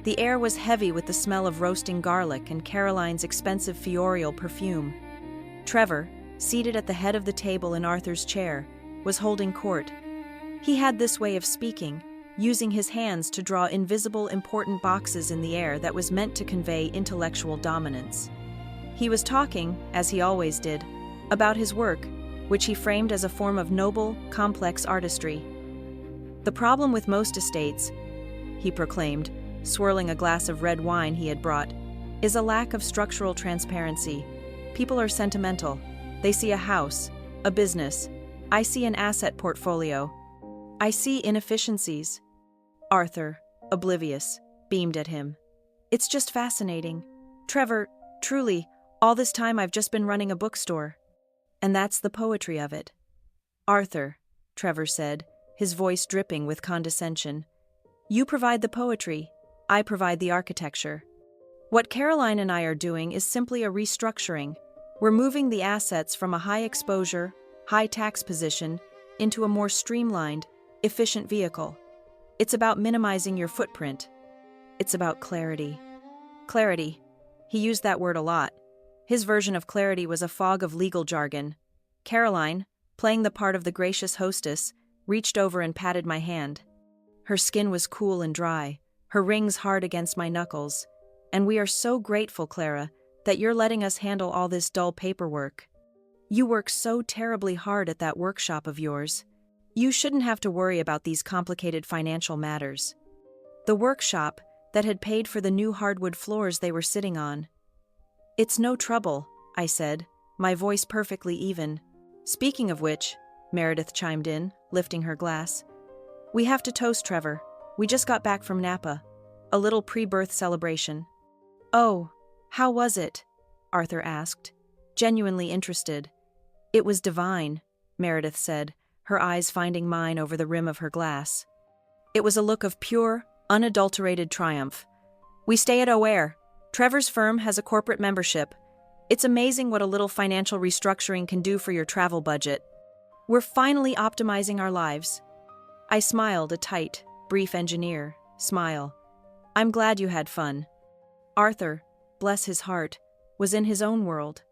The air was heavy with the smell of roasting garlic and Caroline's expensive Fioreal perfume. Trevor, seated at the head of the table in Arthur's chair, was holding court. He had this way of speaking, using his hands to draw invisible important boxes in the air that was meant to convey intellectual dominance. He was talking, as he always did, about his work, which he framed as a form of noble, complex artistry. The problem with most estates, he proclaimed, swirling a glass of red wine he had brought, is a lack of structural transparency. People are sentimental. They see a house, a business. I see an asset portfolio. I see inefficiencies. Arthur, oblivious, beamed at him. It's just fascinating. Trevor, truly, all this time I've just been running a bookstore. And that's the poetry of it. Arthur, Trevor said, his voice dripping with condescension. You provide the poetry, I provide the architecture. What Caroline and I are doing is simply a restructuring. We're moving the assets from a high-exposure, high-tax position into a more streamlined, efficient vehicle. It's about minimizing your footprint. It's about clarity. Clarity. He used that word a lot. His version of clarity was a fog of legal jargon. Caroline, playing the part of the gracious hostess, reached over and patted my hand. Her skin was cool and dry, her rings hard against my knuckles. And we are so grateful, Clara, that you're letting us handle all this dull paperwork. You work so terribly hard at that workshop of yours. You shouldn't have to worry about these complicated financial matters. The workshop that had paid for the new hardwood floors they were sitting on. It's no trouble, I said, my voice perfectly even. Speaking of which, Meredith chimed in, lifting her glass. We have to toast Trevor. We just got back from Napa. A little pre-birth celebration. Oh, how was it? Arthur asked, genuinely interested. It was divine, Meredith said, her eyes finding mine over the rim of her glass. It was a look of pure, unadulterated triumph. We stay at O'Hare. Trevor's firm has a corporate membership. It's amazing what a little financial restructuring can do for your travel budget. We're finally optimizing our lives. I smiled, a tight, brief engineer smile. I'm glad you had fun. Arthur, bless his heart, was in his own world.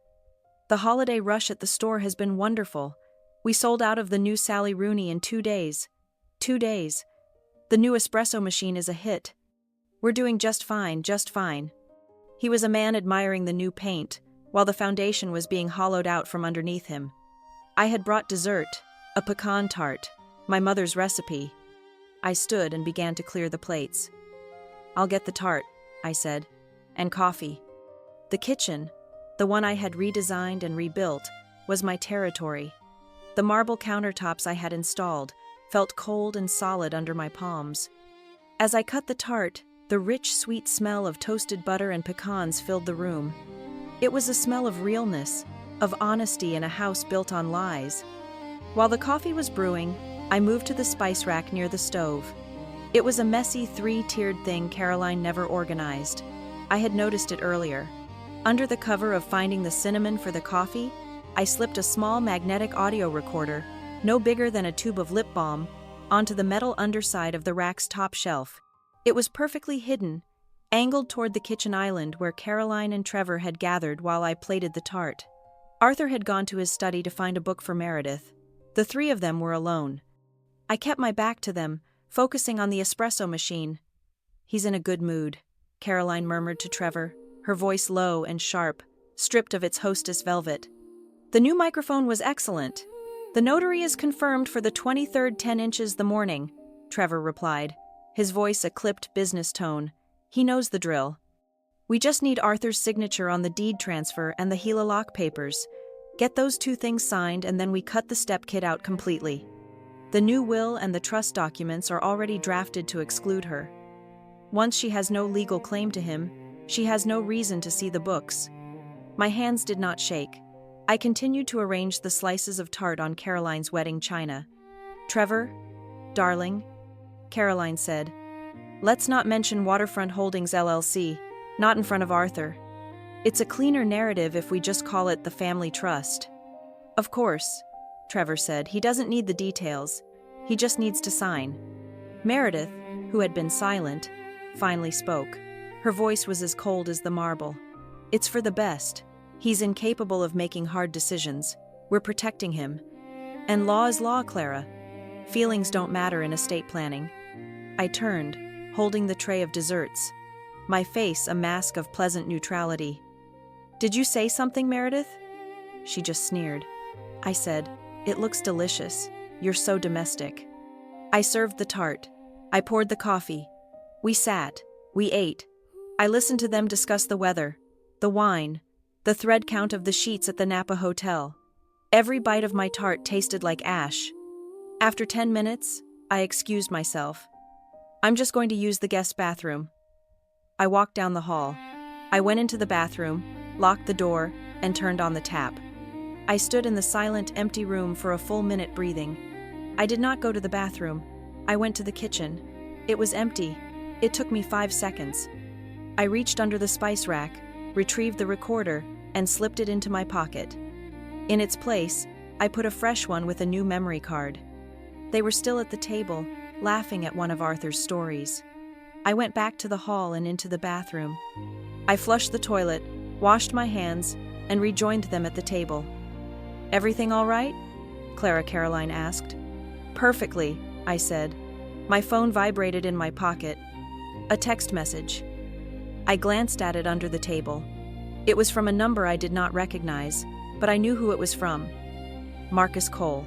The holiday rush at the store has been wonderful. We sold out of the new Sally Rooney in 2 days. 2 days. The new espresso machine is a hit. We're doing just fine, just fine. He was a man admiring the new paint, while the foundation was being hollowed out from underneath him. I had brought dessert, a pecan tart, my mother's recipe. I stood and began to clear the plates. I'll get the tart, I said, and coffee. The kitchen, the one I had redesigned and rebuilt, was my territory. The marble countertops I had installed felt cold and solid under my palms. As I cut the tart, the rich, sweet smell of toasted butter and pecans filled the room. It was a smell of realness, of honesty in a house built on lies. While the coffee was brewing, I moved to the spice rack near the stove. It was a messy 3-tiered thing Caroline never organized. I had noticed it earlier. Under the cover of finding the cinnamon for the coffee, I slipped a small magnetic audio recorder, no bigger than a tube of lip balm, onto the metal underside of the rack's top shelf. It was perfectly hidden, angled toward the kitchen island where Caroline and Trevor had gathered while I plated the tart. Arthur had gone to his study to find a book for Meredith. The three of them were alone. I kept my back to them, focusing on the espresso machine. "He's in a good mood," Caroline murmured to Trevor, her voice low and sharp, stripped of its hostess velvet. "The new microphone was excellent. The notary is confirmed for the 23rd 10 inches the morning," Trevor replied, his voice a clipped business tone. "He knows the drill. We just need Arthur's signature on the deed transfer and the Gila lock papers. Get those two things signed and then we cut the stepkid out completely. The new will and the trust documents are already drafted to exclude her. Once she has no legal claim to him, she has no reason to see the books." My hands did not shake. I continued to arrange the slices of tart on Caroline's wedding china. "Trevor, darling," Caroline said, "let's not mention Waterfront Holdings LLC, not in front of Arthur. It's a cleaner narrative if we just call it the family trust." "Of course," Trevor said. "He doesn't need the details. He just needs to sign." Meredith, who had been silent, finally spoke. Her voice was as cold as the marble. "It's for the best. He's incapable of making hard decisions. We're protecting him. And law is law, Clara. Feelings don't matter in estate planning." I turned, holding the tray of desserts, my face a mask of pleasant neutrality. "Did you say something, Meredith?" She just sneered. I said, "It looks delicious. You're so domestic." I served the tart. I poured the coffee. We sat. We ate. I listened to them discuss the weather, the wine, the thread count of the sheets at the Napa Hotel. Every bite of my tart tasted like ash. After 10 minutes, I excused myself. "I'm just going to use the guest bathroom." I walked down the hall. I went into the bathroom, locked the door, and turned on the tap. I stood in the silent, empty room for a full minute breathing. I did not go to the bathroom. I went to the kitchen. It was empty. It took me 5 seconds. I reached under the spice rack, retrieved the recorder, and slipped it into my pocket. In its place, I put a fresh one with a new memory card. They were still at the table, laughing at one of Arthur's stories. I went back to the hall and into the bathroom. I flushed the toilet, washed my hands, and rejoined them at the table. "Everything all right?" Caroline asked. "Perfectly," I said. My phone vibrated in my pocket. A text message. I glanced at it under the table. It was from a number I did not recognize, but I knew who it was from. Marcus Cole.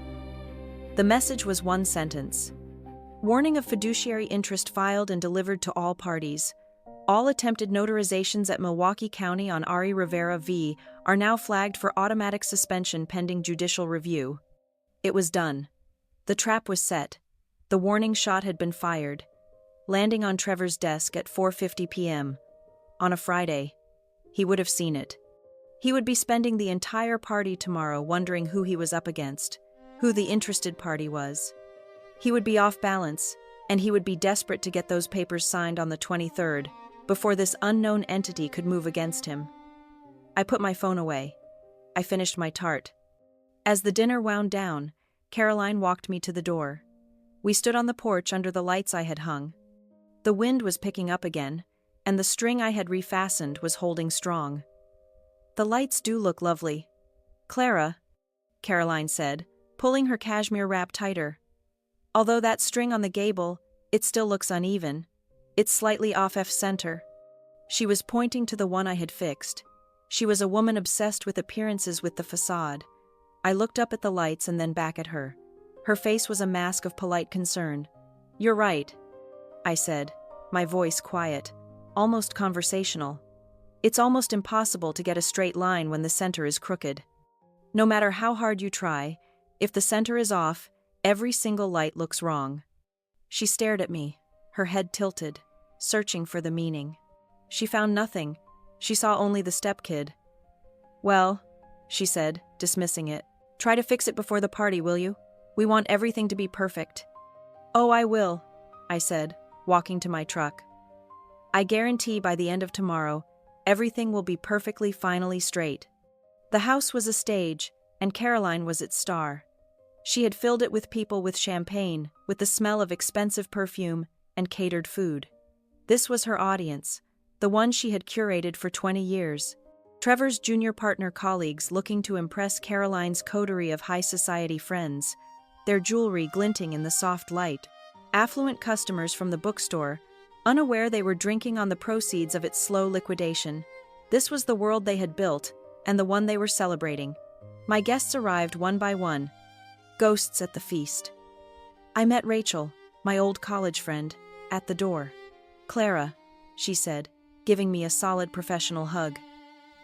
The message was one sentence. "Warning of fiduciary interest filed and delivered to all parties. All attempted notarizations at Milwaukee County on Ari Rivera v. are now flagged for automatic suspension pending judicial review." It was done. The trap was set. The warning shot had been fired, landing on Trevor's desk at 4:50 p.m. on a Friday. He would have seen it. He would be spending the entire party tomorrow wondering who he was up against, who the interested party was. He would be off balance, and he would be desperate to get those papers signed on the 23rd, before this unknown entity could move against him. I put my phone away. I finished my tart. As the dinner wound down, Caroline walked me to the door. We stood on the porch under the lights I had hung. The wind was picking up again, and the string I had refastened was holding strong. "The lights do look lovely. Clara," Caroline said, pulling her cashmere wrap tighter. "Although that string on the gable, it still looks uneven. It's slightly off F-center." She was pointing to the one I had fixed. She was a woman obsessed with appearances with the facade. I looked up at the lights and then back at her. Her face was a mask of polite concern. "You're right," I said, my voice quiet, almost conversational. "It's almost impossible to get a straight line when the center is crooked. No matter how hard you try, if the center is off, every single light looks wrong." She stared at me, her head tilted, searching for the meaning. She found nothing. She saw only the stepkid. "Well," she said, dismissing it, "try to fix it before the party, will you? We want everything to be perfect." "Oh, I will," I said, walking to my truck. "I guarantee by the end of tomorrow, everything will be perfectly finally straight." The house was a stage, and Caroline was its star. She had filled it with people with champagne, with the smell of expensive perfume, and catered food. This was her audience, the one she had curated for 20 years. Trevor's junior partner colleagues looking to impress Caroline's coterie of high society friends, their jewelry glinting in the soft light. Affluent customers from the bookstore, unaware they were drinking on the proceeds of its slow liquidation. This was the world they had built, and the one they were celebrating. My guests arrived one by one. Ghosts at the feast. I met Rachel, my old college friend, at the door. "Clara," she said, giving me a solid professional hug.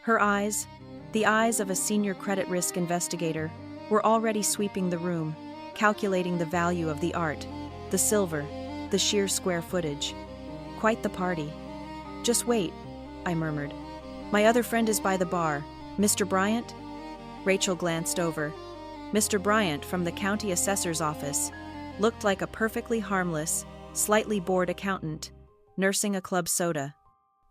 Her eyes, the eyes of a senior credit risk investigator, were already sweeping the room, calculating the value of the art, the silver, the sheer square footage. Quite the party. "Just wait," I murmured. "My other friend is by the bar. Mr. Bryant?" Rachel glanced over. Mr. Bryant from the county assessor's office looked like a perfectly harmless, slightly bored accountant, nursing a club soda.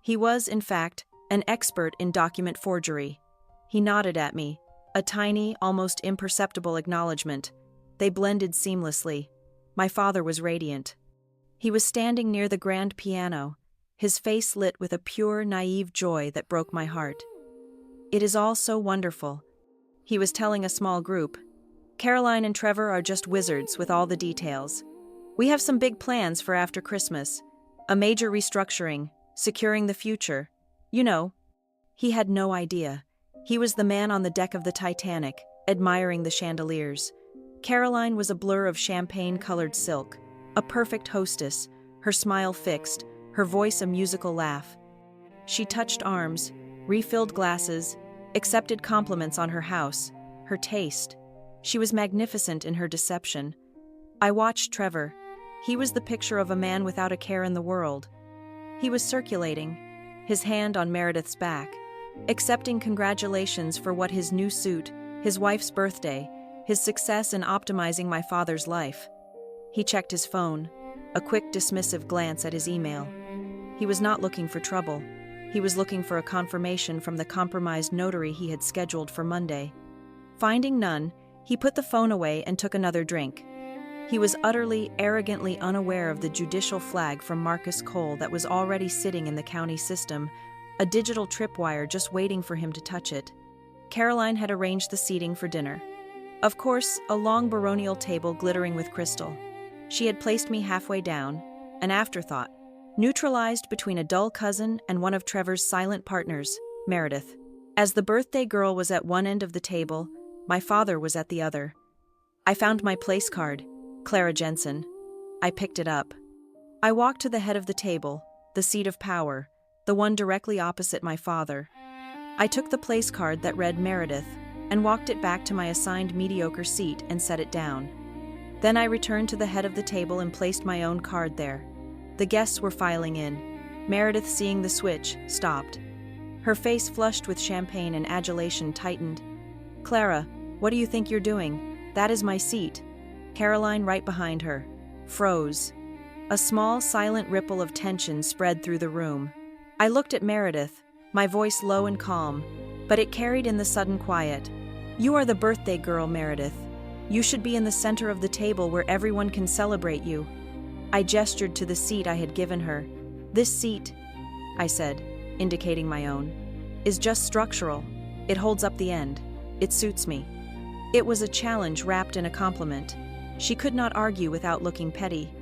He was, in fact, an expert in document forgery. He nodded at me, a tiny, almost imperceptible acknowledgement. They blended seamlessly. My father was radiant. He was standing near the grand piano, his face lit with a pure, naive joy that broke my heart. "It is all so wonderful," he was telling a small group. "Caroline and Trevor are just wizards with all the details. We have some big plans for after Christmas. A major restructuring, securing the future. You know." He had no idea. He was the man on the deck of the Titanic, admiring the chandeliers. Caroline was a blur of champagne-colored silk, a perfect hostess, her smile fixed, her voice a musical laugh. She touched arms, refilled glasses, accepted compliments on her house, her taste. She was magnificent in her deception. I watched Trevor. He was the picture of a man without a care in the world. He was circulating, his hand on Meredith's back, accepting congratulations for what his new suit, his wife's birthday, his success in optimizing my father's life. He checked his phone, a quick dismissive glance at his email. He was not looking for trouble. He was looking for a confirmation from the compromised notary he had scheduled for Monday. Finding none, he put the phone away and took another drink. He was utterly, arrogantly unaware of the judicial flag from Marcus Cole that was already sitting in the county system, a digital tripwire just waiting for him to touch it. Caroline had arranged the seating for dinner. Of course, a long baronial table glittering with crystal. She had placed me halfway down, an afterthought, neutralized between a dull cousin and one of Trevor's silent partners, Meredith. As the birthday girl was at one end of the table, my father was at the other. I found my place card, Clara Jensen. I picked it up. I walked to the head of the table, the seat of power, the one directly opposite my father. I took the place card that read Meredith and walked it back to my assigned mediocre seat and set it down. Then I returned to the head of the table and placed my own card there. The guests were filing in. Meredith, seeing the switch, stopped. Her face flushed with champagne and adulation tightened. "Clara, what do you think you're doing? That is my seat." Caroline, right behind her, froze. A small, silent ripple of tension spread through the room. I looked at Meredith, my voice low and calm, but it carried in the sudden quiet. "You are the birthday girl, Meredith. You should be in the center of the table where everyone can celebrate you." I gestured to the seat I had given her. "This seat," I said, indicating my own, "is just structural. It holds up the end. It suits me." It was a challenge wrapped in a compliment. She could not argue without looking petty.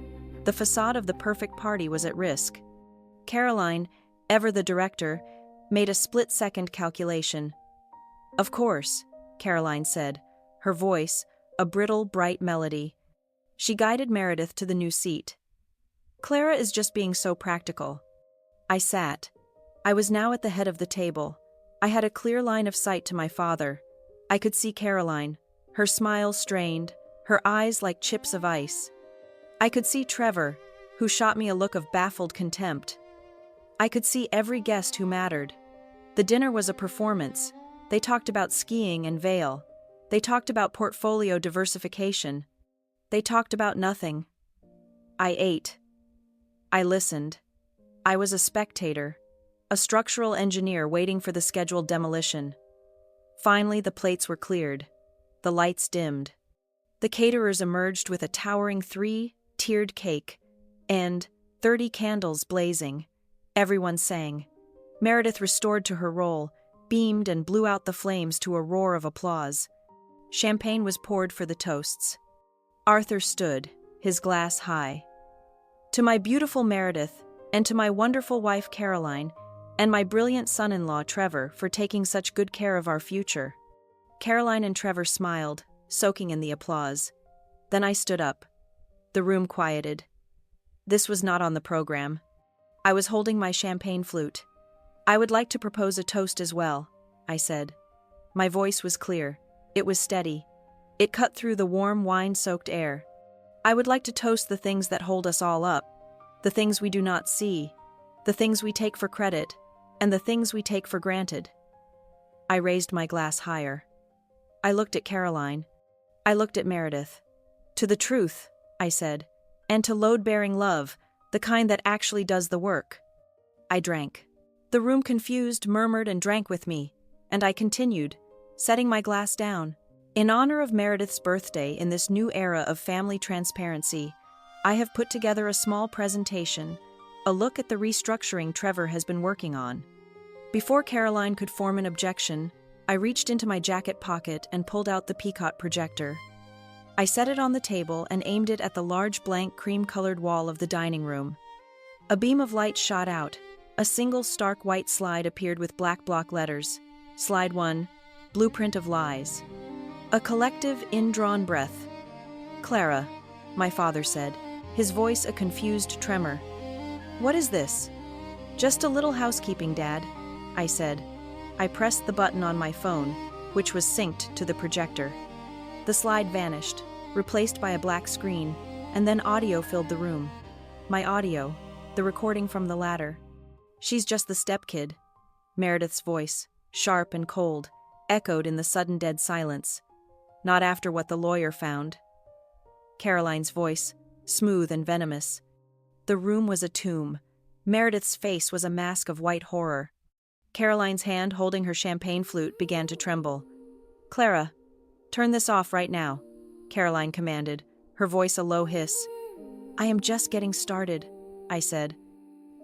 The facade of the perfect party was at risk. Caroline, ever the director, made a split-second calculation. "Of course," Caroline said, her voice, a brittle, bright melody. She guided Meredith to the new seat. "Clara is just being so practical." I sat. I was now at the head of the table. I had a clear line of sight to my father. I could see Caroline, her smile strained, her eyes like chips of ice. I could see Trevor, who shot me a look of baffled contempt. I could see every guest who mattered. The dinner was a performance. They talked about skiing and Vail. They talked about portfolio diversification. They talked about nothing. I ate. I listened. I was a spectator, a structural engineer waiting for the scheduled demolition. Finally, the plates were cleared. The lights dimmed. The caterers emerged with a towering 3-tiered cake and 30 candles blazing. Everyone sang. Meredith restored to her role, beamed and blew out the flames to a roar of applause. Champagne was poured for the toasts. Arthur stood, his glass high. To my beautiful Meredith, and to my wonderful wife Caroline, and my brilliant son-in-law Trevor for taking such good care of our future. Caroline and Trevor smiled, soaking in the applause. Then I stood up. The room quieted. This was not on the program. I was holding my champagne flute. I would like to propose a toast as well, I said. My voice was clear. It was steady. It cut through the warm wine-soaked air. I would like to toast the things that hold us all up, the things we do not see, the things we take for credit, and the things we take for granted. I raised my glass higher. I looked at Caroline. I looked at Meredith. To the truth, I said, and to load-bearing love, the kind that actually does the work. I drank. The room confused, murmured, and drank with me, and I continued, setting my glass down. In honor of Meredith's birthday in this new era of family transparency, I have put together a small presentation, a look at the restructuring Trevor has been working on. Before Caroline could form an objection, I reached into my jacket pocket and pulled out the Peacock projector. I set it on the table and aimed it at the large blank cream-colored wall of the dining room. A beam of light shot out. A single stark white slide appeared with black block letters. Slide 1, Blueprint of Lies. A collective, indrawn breath. Clara, my father said, his voice a confused tremor. What is this? Just a little housekeeping, Dad, I said. I pressed the button on my phone, which was synced to the projector. The slide vanished, replaced by a black screen, and then audio filled the room. My audio, the recording from the ladder. She's just the stepkid. Meredith's voice, sharp and cold, echoed in the sudden dead silence. Not after what the lawyer found. Caroline's voice, smooth and venomous. The room was a tomb. Meredith's face was a mask of white horror. Caroline's hand holding her champagne flute began to tremble. Clara, turn this off right now, Caroline commanded, her voice a low hiss. I am just getting started, I said.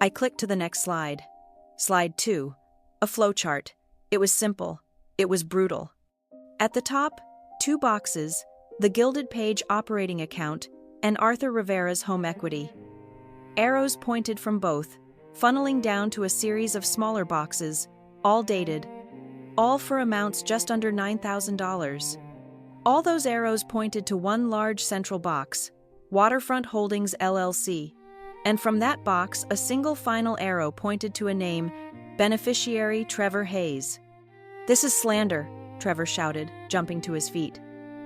I clicked to the next slide. Slide 2, a flowchart. It was simple. It was brutal. At the top, 2 boxes, the Gilded Page operating account and Arthur Rivera's home equity. Arrows pointed from both, funneling down to a series of smaller boxes, all dated, all for amounts just under $9,000. All those arrows pointed to one large central box, Waterfront Holdings LLC, and from that box a single final arrow pointed to a name, beneficiary Trevor Hayes. This is slander, Trevor shouted, jumping to his feet.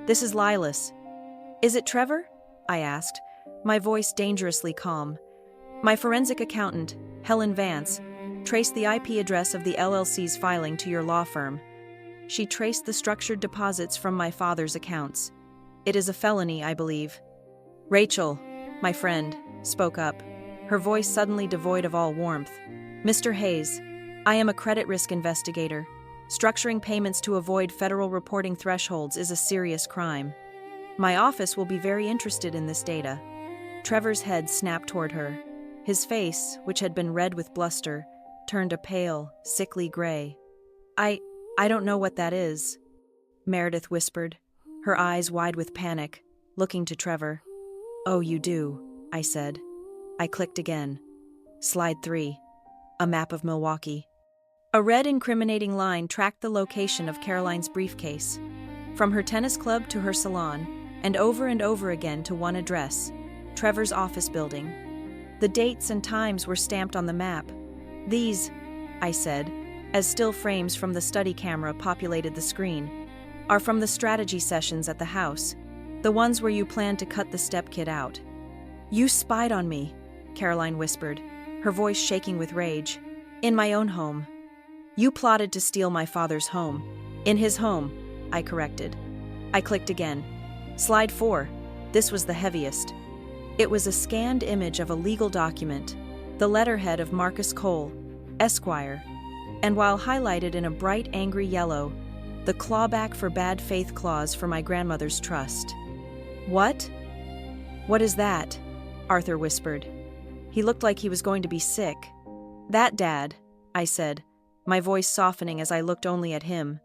This is libelous. Is it Trevor? I asked, my voice dangerously calm. My forensic accountant, Helen Vance, traced the IP address of the LLC's filing to your law firm. She traced the structured deposits from my father's accounts. It is a felony, I believe. Rachel, my friend, spoke up, her voice suddenly devoid of all warmth. Mr. Hayes, I am a credit risk investigator. Structuring payments to avoid federal reporting thresholds is a serious crime. My office will be very interested in this data. Trevor's head snapped toward her. His face, which had been red with bluster, turned a pale, sickly gray. I don't know what that is, Meredith whispered, her eyes wide with panic, looking to Trevor. Oh, you do, I said. I clicked again. Slide 3, a map of Milwaukee. A red incriminating line tracked the location of Caroline's briefcase, from her tennis club to her salon, and over again to one address, Trevor's office building. The dates and times were stamped on the map. These, I said, as still frames from the study camera populated the screen, are from the strategy sessions at the house, the ones where you planned to cut the stepkid out. You spied on me, Caroline whispered, her voice shaking with rage. In my own home. You plotted to steal my father's home. In his home, I corrected. I clicked again. Slide 4. This was the heaviest. It was a scanned image of a legal document, the letterhead of Marcus Cole, Esquire, and while highlighted in a bright angry yellow, the clawback for bad faith clause for my grandmother's trust. What? What is that? Arthur whispered. He looked like he was going to be sick. That, Dad, I said, my voice softening as I looked only at him,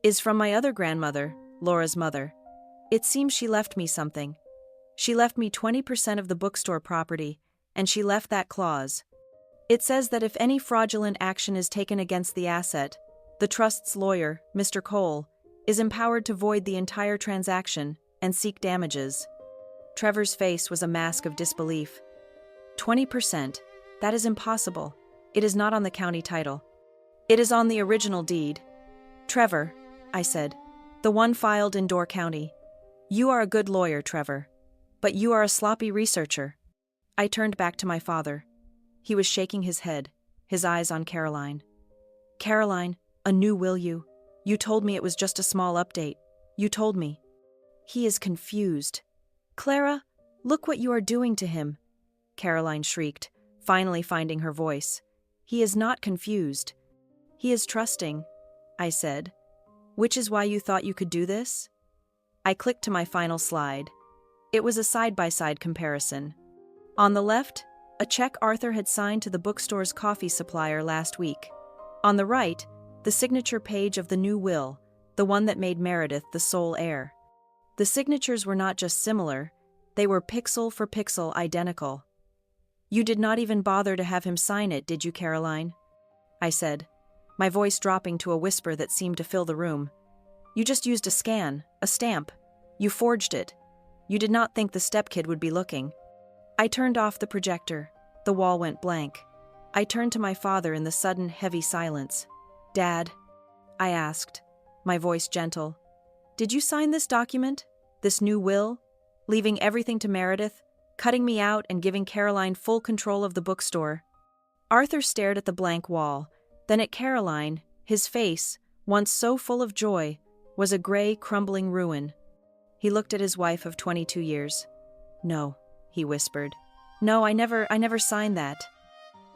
is from my other grandmother, Laura's mother. It seems she left me something. She left me 20% of the bookstore property, and she left that clause. It says that if any fraudulent action is taken against the asset, the trust's lawyer, Mr. Cole, is empowered to void the entire transaction and seek damages. Trevor's face was a mask of disbelief. 20%? That is impossible. It is not on the county title. It is on the original deed. Trevor, I said, the one filed in Door County. You are a good lawyer, Trevor. But you are a sloppy researcher. I turned back to my father. He was shaking his head, his eyes on Caroline. Caroline, a new will you? You told me it was just a small update. You told me. He is confused. Clara, look what you are doing to him, Caroline shrieked, finally finding her voice. He is not confused. He is trusting, I said. Which is why you thought you could do this? I clicked to my final slide. It was a side-by-side comparison. On the left, a check Arthur had signed to the bookstore's coffee supplier last week. On the right, the signature page of the new will, the one that made Meredith the sole heir. The signatures were not just similar, they were pixel for pixel identical. You did not even bother to have him sign it, did you, Caroline? I said, my voice dropping to a whisper that seemed to fill the room. You just used a scan, a stamp. You forged it. You did not think the stepkid would be looking. I turned off the projector. The wall went blank. I turned to my father in the sudden, heavy silence. Dad, I asked, my voice gentle, did you sign this document? This new will? Leaving everything to Meredith, cutting me out and giving Caroline full control of the bookstore? Arthur stared at the blank wall, then at Caroline. His face, once so full of joy, was a gray, crumbling ruin. He looked at his wife of 22 years. No, he whispered. No, I never signed that.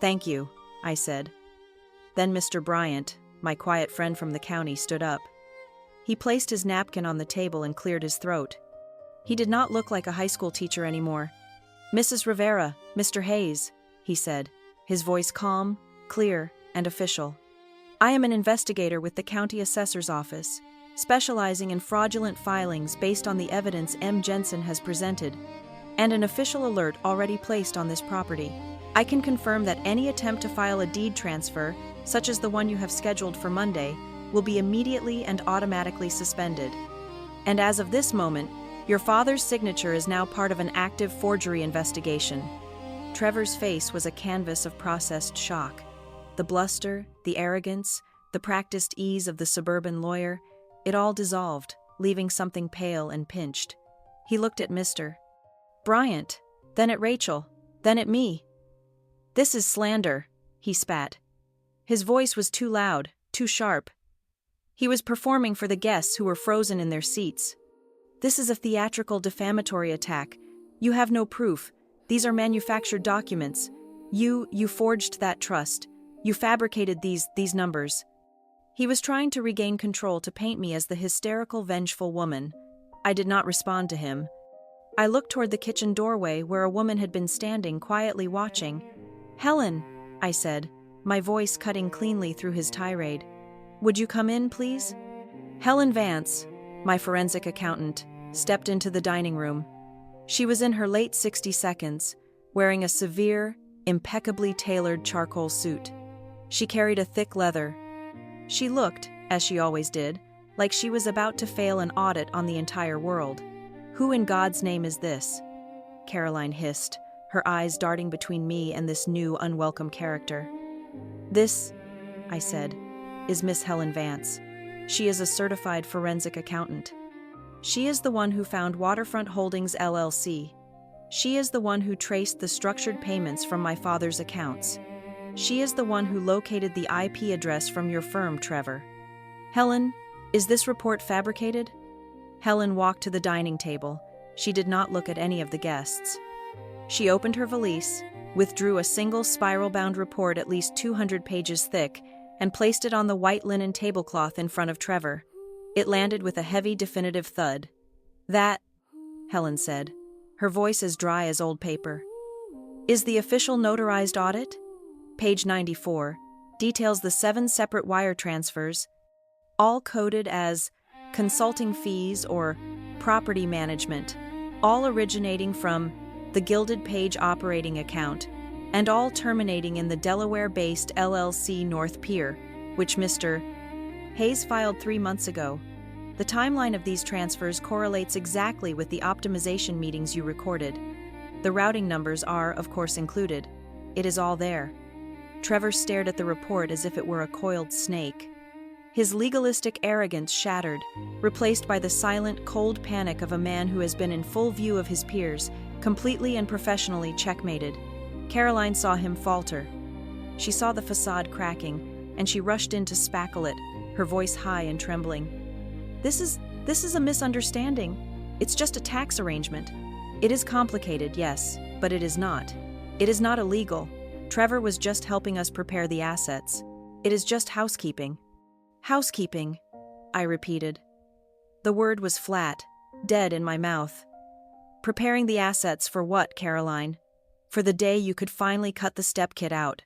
Thank you, I said. Then Mr. Bryant, my quiet friend from the county, stood up. He placed his napkin on the table and cleared his throat. He did not look like a high school teacher anymore. Mrs. Rivera, Mr. Hayes, he said, his voice calm, clear, and official. I am an investigator with the county assessor's office, specializing in fraudulent filings based on the evidence M. Jensen has presented, and an official alert already placed on this property. I can confirm that any attempt to file a deed transfer, such as the one you have scheduled for Monday, will be immediately and automatically suspended. And as of this moment, your father's signature is now part of an active forgery investigation. Trevor's face was a canvas of processed shock. The bluster, the arrogance, the practiced ease of the suburban lawyer, it all dissolved, leaving something pale and pinched. He looked at Mr. Bryant, then at Rachel, then at me. This is slander, he spat. His voice was too loud, too sharp. He was performing for the guests who were frozen in their seats. This is a theatrical defamatory attack. You have no proof. These are manufactured documents. You forged that trust. You fabricated these numbers. He was trying to regain control to paint me as the hysterical, vengeful woman. I did not respond to him. I looked toward the kitchen doorway where a woman had been standing quietly watching. Helen, I said, my voice cutting cleanly through his tirade. Would you come in, please? Helen Vance, my forensic accountant, stepped into the dining room. She was in her late 60s, wearing a severe, impeccably tailored charcoal suit. She carried a thick leather. She looked, as she always did, like she was about to fail an audit on the entire world. Who in God's name is this? Caroline hissed, her eyes darting between me and this new, unwelcome character. This, I said, is Miss Helen Vance. She is a certified forensic accountant. She is the one who found Waterfront Holdings LLC. She is the one who traced the structured payments from my father's accounts. She is the one who located the IP address from your firm, Trevor. Helen, is this report fabricated? Helen walked to the dining table. She did not look at any of the guests. She opened her valise, withdrew a single spiral-bound report at least 200 pages thick, and placed it on the white linen tablecloth in front of Trevor. It landed with a heavy, definitive thud. That Helen said, her voice as dry as old paper. Is the official notarized audit? Page 94 details the 7 separate wire transfers, all coded as consulting fees or property management, all originating from the Gilded Page operating account, and all terminating in the Delaware-based LLC North Pier, which Mr. Hayes filed 3 months ago. The timeline of these transfers correlates exactly with the optimization meetings you recorded. The routing numbers are, of course, included. It is all there. Trevor stared at the report as if it were a coiled snake. His legalistic arrogance shattered, replaced by the silent, cold panic of a man who has been in full view of his peers, completely and professionally checkmated. Caroline saw him falter. She saw the facade cracking, and she rushed in to spackle it, her voice high and trembling. This is a misunderstanding. It's just a tax arrangement. It is complicated, yes, but it is not. It is not illegal. Trevor was just helping us prepare the assets. It is just housekeeping. Housekeeping, I repeated. The word was flat, dead in my mouth. Preparing the assets for what, Caroline? For the day you could finally cut the stepkid out.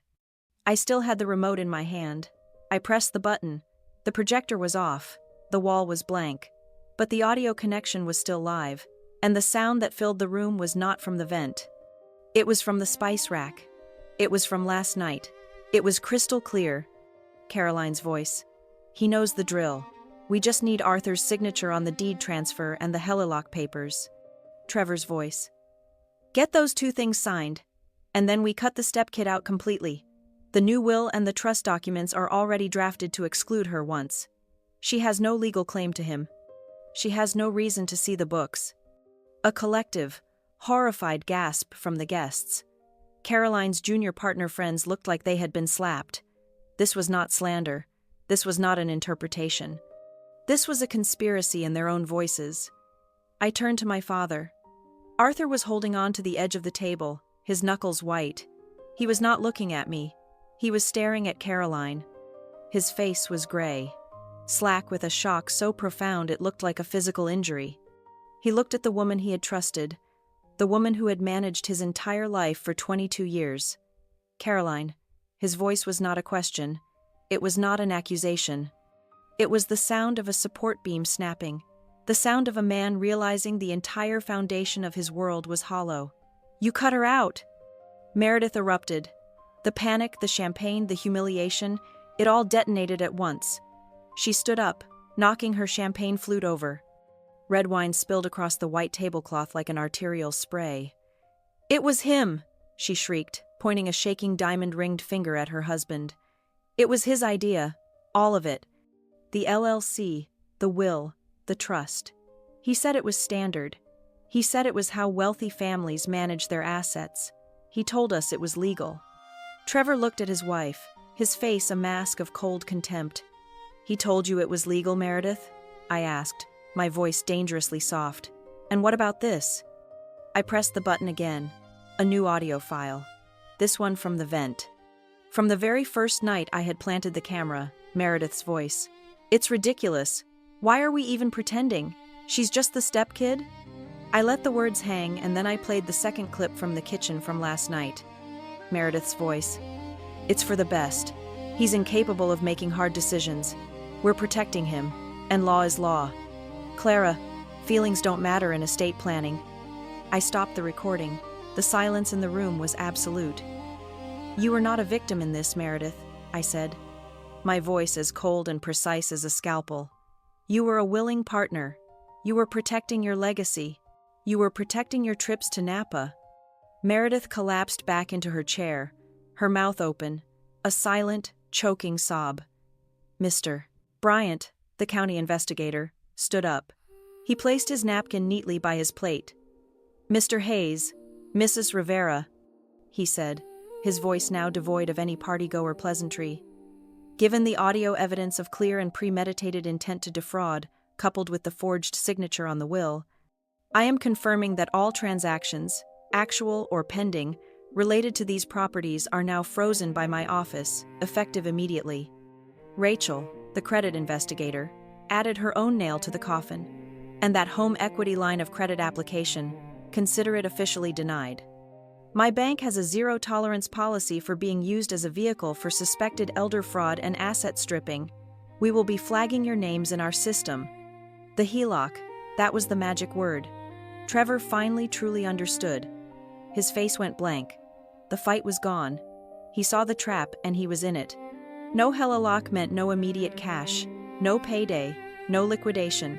I still had the remote in my hand. I pressed the button. The projector was off. The wall was blank. But the audio connection was still live, and the sound that filled the room was not from the vent. It was from the spice rack. It was from last night. It was crystal clear. Caroline's voice. He knows the drill. We just need Arthur's signature on the deed transfer and the Helilock papers. Trevor's voice. Get those 2 things signed, and then we cut the stepkid out completely. The new will and the trust documents are already drafted to exclude her once. She has no legal claim to him. She has no reason to see the books. A collective, horrified gasp from the guests. Caroline's junior partner friends looked like they had been slapped. This was not slander. This was not an interpretation. This was a conspiracy in their own voices. I turned to my father. Arthur was holding on to the edge of the table, his knuckles white. He was not looking at me. He was staring at Caroline. His face was gray, slack with a shock so profound it looked like a physical injury. He looked at the woman he had trusted, the woman who had managed his entire life for 22 years. Caroline. His voice was not a question. It was not an accusation. It was the sound of a support beam snapping, the sound of a man realizing the entire foundation of his world was hollow. You cut her out! Meredith erupted. The panic, the champagne, the humiliation, it all detonated at once. She stood up, knocking her champagne flute over. Red wine spilled across the white tablecloth like an arterial spray. It was him, she shrieked, pointing a shaking diamond-ringed finger at her husband. It was his idea, all of it. The LLC, the will, the trust. He said it was standard. He said it was how wealthy families manage their assets. He told us it was legal. Trevor looked at his wife, his face a mask of cold contempt. He told you it was legal, Meredith? I asked, my voice dangerously soft. And what about this? I pressed the button again. A new audio file. This one from the vent. From the very first night I had planted the camera, Meredith's voice. It's ridiculous. Why are we even pretending? She's just the stepkid? I let the words hang and then I played the second clip from the kitchen from last night. Meredith's voice. It's for the best. He's incapable of making hard decisions. We're protecting him, and law is law. Clara, feelings don't matter in estate planning. I stopped the recording. The silence in the room was absolute. You were not a victim in this, Meredith, I said, my voice as cold and precise as a scalpel. You were a willing partner. You were protecting your legacy. You were protecting your trips to Napa. Meredith collapsed back into her chair, her mouth open, a silent, choking sob. Mr. Bryant, the county investigator, stood up. He placed his napkin neatly by his plate. Mr. Hayes, Mrs. Rivera, he said, his voice now devoid of any party-goer pleasantry. Given the audio evidence of clear and premeditated intent to defraud, coupled with the forged signature on the will, I am confirming that all transactions, actual or pending, related to these properties are now frozen by my office, effective immediately. Rachel, the credit investigator, added her own nail to the coffin. And that home equity line of credit application, consider it officially denied. My bank has a zero-tolerance policy for being used as a vehicle for suspected elder fraud and asset stripping. We will be flagging your names in our system. The HELOC, that was the magic word. Trevor finally truly understood. His face went blank. The fight was gone. He saw the trap and he was in it. No HELOC meant no immediate cash, no payday, no liquidation.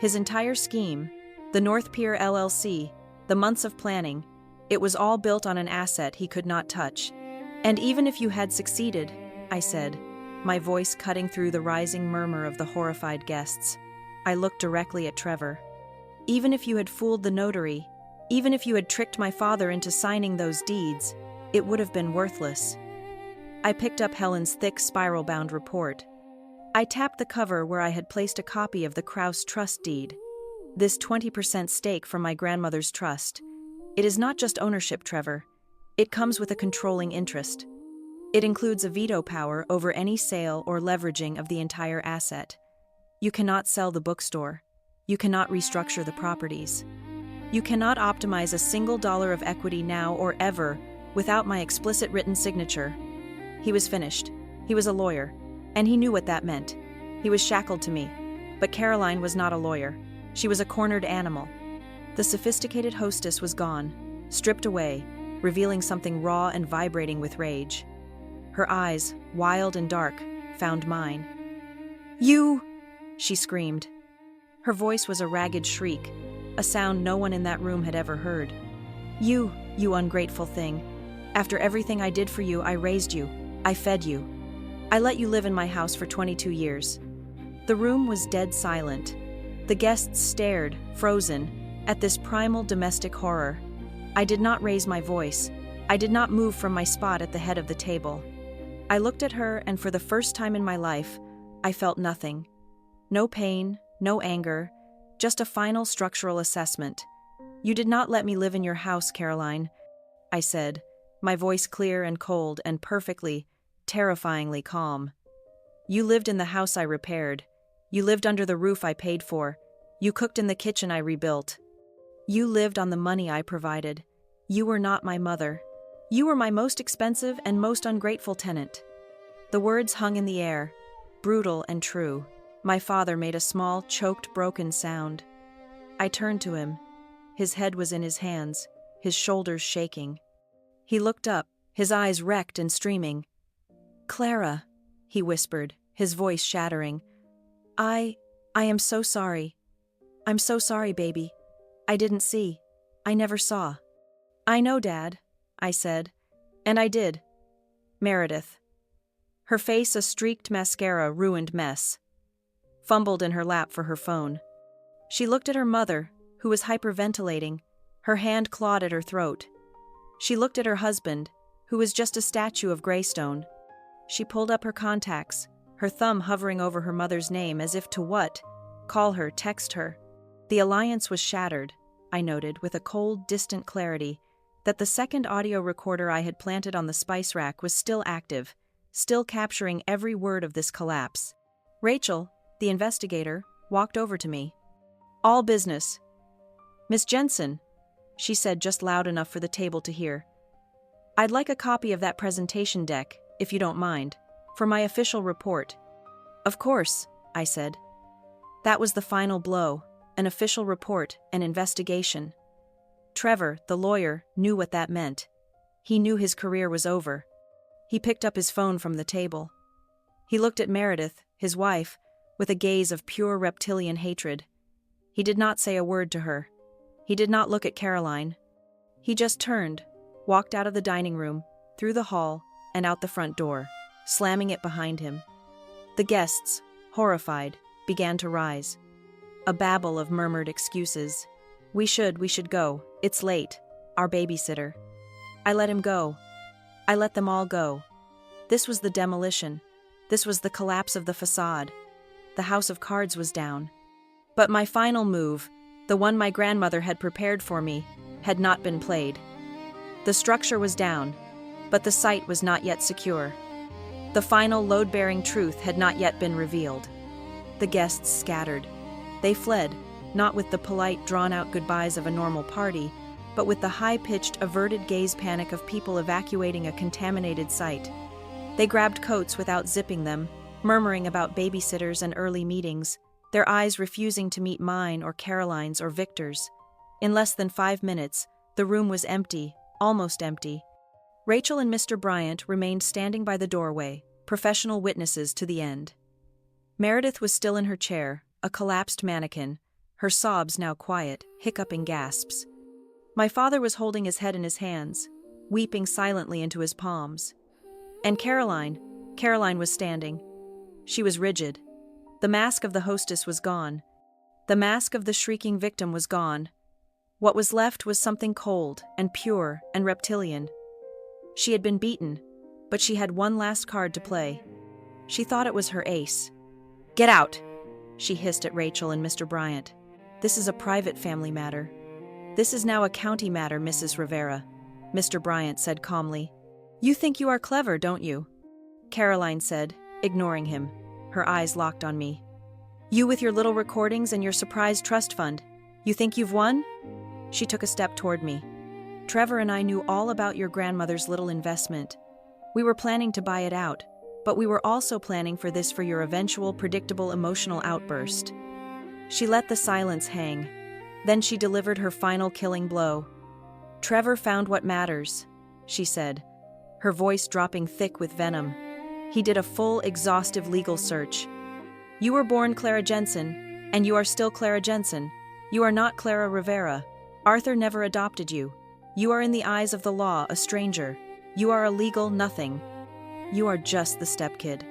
His entire scheme, the North Pier LLC, the months of planning, it was all built on an asset he could not touch. And even if you had succeeded, I said, my voice cutting through the rising murmur of the horrified guests. I looked directly at Trevor. Even if you had fooled the notary, even if you had tricked my father into signing those deeds, it would have been worthless. I picked up Helen's thick spiral-bound report. I tapped the cover where I had placed a copy of the Kraus trust deed. This 20% stake from my grandmother's trust. It is not just ownership, Trevor. It comes with a controlling interest. It includes a veto power over any sale or leveraging of the entire asset. You cannot sell the bookstore. You cannot restructure the properties. You cannot optimize a single dollar of equity now or ever without my explicit written signature. He was finished. He was a lawyer, and he knew what that meant. He was shackled to me. But Caroline was not a lawyer. She was a cornered animal. The sophisticated hostess was gone, stripped away, revealing something raw and vibrating with rage. Her eyes, wild and dark, found mine. "You!" she screamed. Her voice was a ragged shriek, a sound no one in that room had ever heard. You ungrateful thing. After everything I did for you, I raised you. I fed you. I let you live in my house for 22 years. The room was dead silent. The guests stared, frozen, at this primal domestic horror. I did not raise my voice. I did not move from my spot at the head of the table. I looked at her, and for the first time in my life, I felt nothing. No pain, no anger, just a final structural assessment. You did not let me live in your house, Caroline, I said, my voice clear and cold and perfectly, terrifyingly calm. You lived in the house I repaired. You lived under the roof I paid for. You cooked in the kitchen I rebuilt. You lived on the money I provided. You were not my mother. You were my most expensive and most ungrateful tenant. The words hung in the air, brutal and true. My father made a small, choked, broken sound. I turned to him. His head was in his hands, his shoulders shaking. He looked up, his eyes wrecked and streaming. "Clara," he whispered, his voice shattering. I am so sorry. I'm so sorry, baby. I didn't see. I never saw." "I know, Dad," I said. And I did. Meredith. Her face a streaked mascara ruined mess. Fumbled in her lap for her phone. She looked at her mother, who was hyperventilating, her hand clawed at her throat. She looked at her husband, who was just a statue of Greystone. She pulled up her contacts, her thumb hovering over her mother's name as if to what? Call her, text her. The alliance was shattered, I noted with a cold, distant clarity, that the second audio recorder I had planted on the spice rack was still active, still capturing every word of this collapse. Rachel, the investigator, walked over to me. "All business. Miss Jensen," she said just loud enough for the table to hear. "I'd like a copy of that presentation deck, if you don't mind, for my official report." "Of course," I said. That was the final blow, an official report, an investigation. Trevor, the lawyer, knew what that meant. He knew his career was over. He picked up his phone from the table. He looked at Meredith, his wife, with a gaze of pure reptilian hatred. He did not say a word to her. He did not look at Caroline. He just turned, walked out of the dining room, through the hall, and out the front door, slamming it behind him. The guests, horrified, began to rise. A babble of murmured excuses. We should go. It's late. Our babysitter." I let him go. I let them all go. This was the demolition. This was the collapse of the facade. The house of cards was down. But my final move, the one my grandmother had prepared for me, had not been played. The structure was down, but the site was not yet secure. The final load-bearing truth had not yet been revealed. The guests scattered. They fled, not with the polite, drawn-out goodbyes of a normal party, but with the high-pitched, averted gaze panic of people evacuating a contaminated site. They grabbed coats without zipping them, murmuring about babysitters and early meetings, their eyes refusing to meet mine or Caroline's or Victor's. In less than 5 minutes, the room was empty, almost empty. Rachel and Mr. Bryant remained standing by the doorway, professional witnesses to the end. Meredith was still in her chair, a collapsed mannequin, her sobs now quiet, hiccuping gasps. My father was holding his head in his hands, weeping silently into his palms. And Caroline was standing. She was rigid. The mask of the hostess was gone. The mask of the shrieking victim was gone. What was left was something cold and pure and reptilian. She had been beaten, but she had one last card to play. She thought it was her ace. "Get out!" she hissed at Rachel and Mr. Bryant. "This is a private family matter." "This is now a county matter, Mrs. Rivera," Mr. Bryant said calmly. "You think you are clever, don't you?" Caroline said, ignoring him, her eyes locked on me. "You with your little recordings and your surprise trust fund. You think you've won?" She took a step toward me. "Trevor and I knew all about your grandmother's little investment. We were planning to buy it out, but we were also planning for this for your eventual predictable emotional outburst." She let the silence hang. Then she delivered her final killing blow. "Trevor found what matters," she said, her voice dropping thick with venom. "He did a full, exhaustive legal search. You were born Clara Jensen, and you are still Clara Jensen. You are not Clara Rivera. Arthur never adopted you. You are in the eyes of the law a stranger. You are a legal nothing. You are just the stepkid."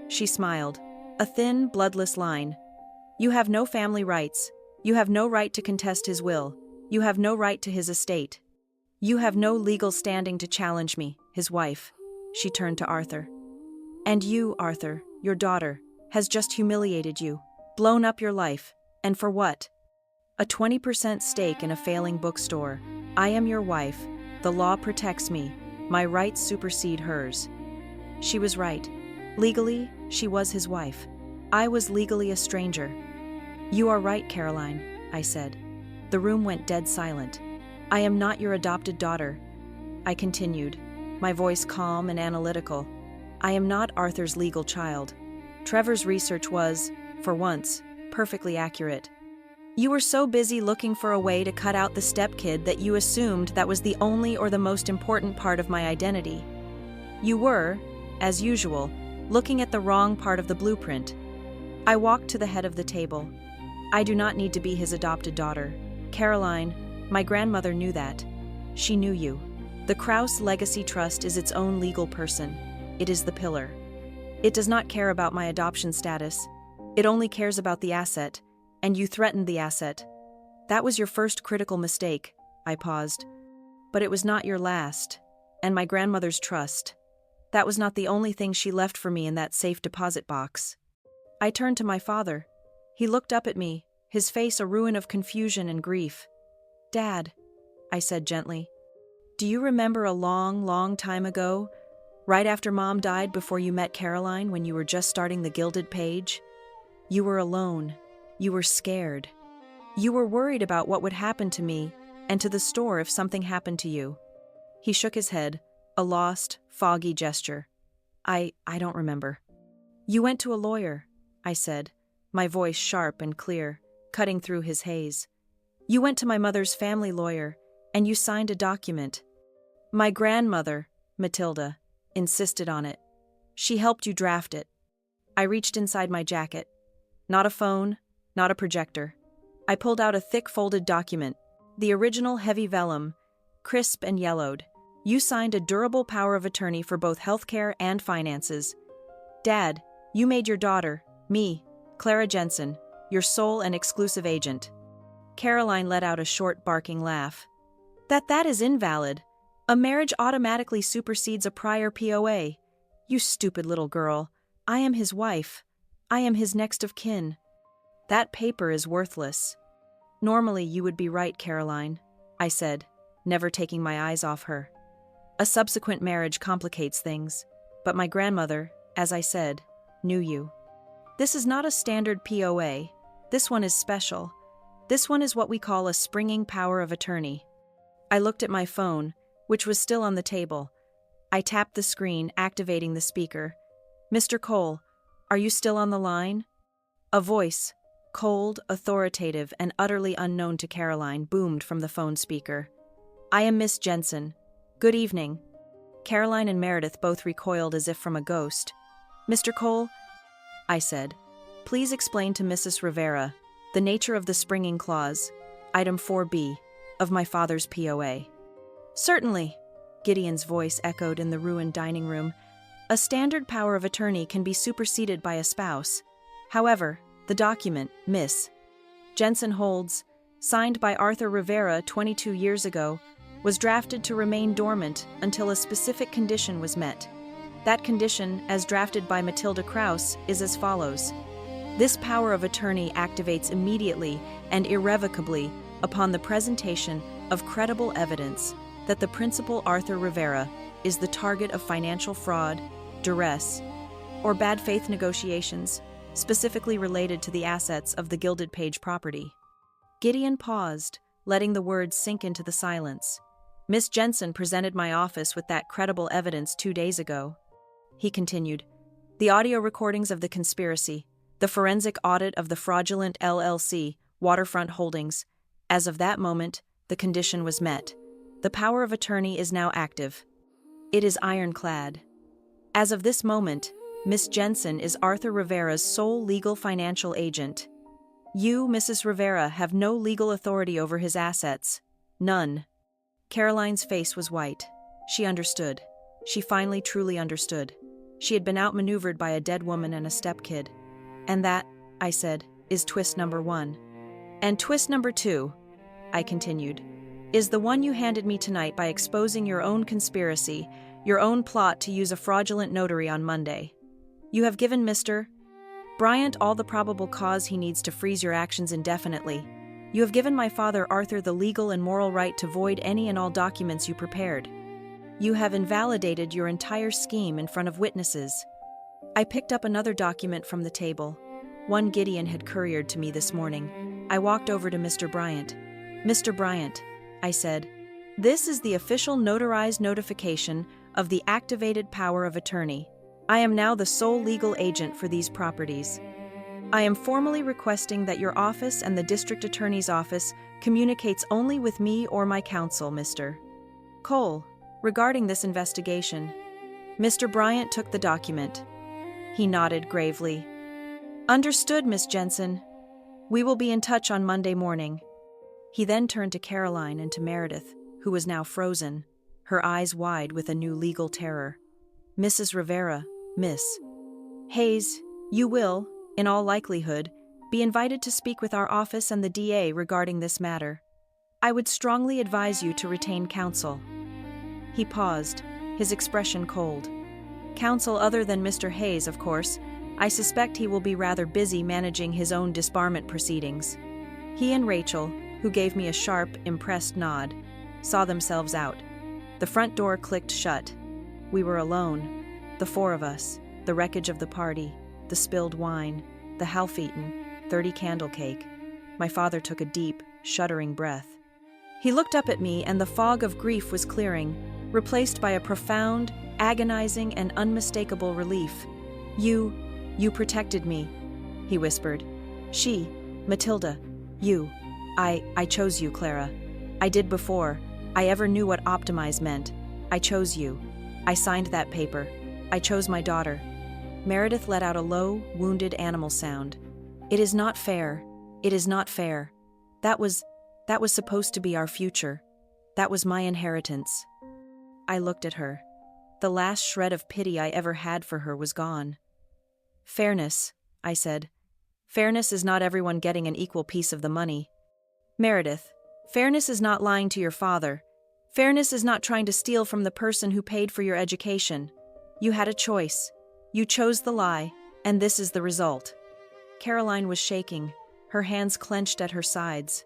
She smiled, a thin, bloodless line. "You have no family rights. You have no right to contest his will. You have no right to his estate. You have no legal standing to challenge me, his wife." She turned to Arthur. "And you, Arthur, your daughter, has just humiliated you, blown up your life, and for what? A 20% stake in a failing bookstore. I am your wife. The law protects me. My rights supersede hers." She was right. Legally, she was his wife. I was legally a stranger. "You are right, Caroline," I said. The room went dead silent. "I am not your adopted daughter," I continued, my voice calm and analytical. "I am not Arthur's legal child. Trevor's research was, for once, perfectly accurate. You were so busy looking for a way to cut out the stepkid that you assumed that was the only or the most important part of my identity. You were, as usual, looking at the wrong part of the blueprint." I walked to the head of the table. "I do not need to be his adopted daughter. Caroline, my grandmother knew that. She knew you. The Krause Legacy Trust is its own legal person. It is the pillar. It does not care about my adoption status. It only cares about the asset, and you threatened the asset. That was your first critical mistake." I paused. "But it was not your last. And my grandmother's trust. That was not the only thing she left for me in that safe deposit box." I turned to my father. He looked up at me, his face a ruin of confusion and grief. "Dad," I said gently, "do you remember a long, long time ago, right after Mom died before you met Caroline when you were just starting the Gilded Page? You were alone. You were scared. You were worried about what would happen to me and to the store if something happened to you." He shook his head, a lost, foggy gesture. I don't remember." "You went to a lawyer," I said, my voice sharp and clear, cutting through his haze. "You went to my mother's family lawyer, and you signed a document. My grandmother, Matilda, insisted on it. She helped you draft it." I reached inside my jacket. Not a phone, not a projector. I pulled out a thick folded document, the original heavy vellum, crisp and yellowed. "You signed a durable power of attorney for both healthcare and finances. Dad, you made your daughter, me, Clara Jensen, your sole and exclusive agent." Caroline let out a short barking laugh. That is invalid. A marriage automatically supersedes a prior POA. You stupid little girl. I am his wife. I am his next of kin. That paper is worthless." "Normally you would be right, Caroline," I said, never taking my eyes off her. "A subsequent marriage complicates things, but my grandmother, as I said, knew you. This is not a standard POA. This one is special. This one is what we call a springing power of attorney. I looked at my phone, which was still on the table. I tapped the screen, activating the speaker. "Mr. Cole, are you still on the line?" A voice, cold, authoritative, and utterly unknown to Caroline, boomed from the phone speaker. "I am Miss Jensen. Good evening." Caroline and Meredith both recoiled as if from a ghost. "Mr. Cole," I said, "please explain to Mrs. Rivera the nature of the springing clause, item 4B, of my father's POA." "Certainly," Gideon's voice echoed in the ruined dining room. "A standard power of attorney can be superseded by a spouse. However, the document, Miss Jensen holds, signed by Arthur Rivera 22 years ago, was drafted to remain dormant until a specific condition was met. That condition, as drafted by Matilda Kraus, is as follows. This power of attorney activates immediately and irrevocably upon the presentation of credible evidence that the principal Arthur Rivera is the target of financial fraud, duress, or bad faith negotiations, specifically related to the assets of the Gilded Page property." Gideon paused, letting the words sink into the silence. "Miss Jensen presented my office with that credible evidence 2 days ago." He continued, "The audio recordings of the conspiracy, the forensic audit of the fraudulent LLC, Waterfront Holdings. As of that moment, the condition was met. The power of attorney is now active. It is ironclad. As of this moment, Miss Jensen is Arthur Rivera's sole legal financial agent. You, Mrs. Rivera, have no legal authority over his assets. None." Caroline's face was white. She understood. She finally truly understood. She had been outmaneuvered by a dead woman and a stepkid. "And that," I said, "is twist number 1. And twist number 2, I continued, "is the one you handed me tonight by exposing your own conspiracy, your own plot to use a fraudulent notary on Monday. You have given Mr. Bryant all the probable cause he needs to freeze your actions indefinitely. You have given my father Arthur the legal and moral right to void any and all documents you prepared. You have invalidated your entire scheme in front of witnesses." I picked up another document from the table. One Gideon had couriered to me this morning. I walked over to Mr. Bryant. "Mr. Bryant," I said, "this is the official notarized notification of the activated power of attorney. I am now the sole legal agent for these properties. I am formally requesting that your office and the district attorney's office communicates only with me or my counsel, Mr. Cole, regarding this investigation." Mr. Bryant took the document. He nodded gravely. "Understood, Miss Jensen. We will be in touch on Monday morning." He then turned to Caroline and to Meredith, who was now frozen, her eyes wide with a new legal terror. "Mrs. Rivera, Miss Hayes, you will, in all likelihood, be invited to speak with our office and the DA regarding this matter. I would strongly advise you to retain counsel." He paused, his expression cold. "Counsel other than Mr. Hayes, of course. I suspect he will be rather busy managing his own disbarment proceedings." He and Rachel, who gave me a sharp, impressed nod, saw themselves out. The front door clicked shut. We were alone, the 4 of us, the wreckage of the party, the spilled wine, the half-eaten, 30-candle cake. My father took a deep, shuddering breath. He looked up at me, and the fog of grief was clearing, replaced by a profound, agonizing, and unmistakable relief. You protected me," he whispered. Matilda, you. I chose you, Clara. I did before I ever knew what optimize meant. I chose you. I signed that paper. I chose my daughter." Meredith let out a low, wounded animal sound. "It is not fair. It is not fair. That was supposed to be our future. That was my inheritance." I looked at her. The last shred of pity I ever had for her was gone. "Fairness," I said. "Fairness is not everyone getting an equal piece of the money. Meredith, fairness is not lying to your father. Fairness is not trying to steal from the person who paid for your education. You had a choice. You chose the lie, and this is the result." Caroline was shaking, her hands clenched at her sides.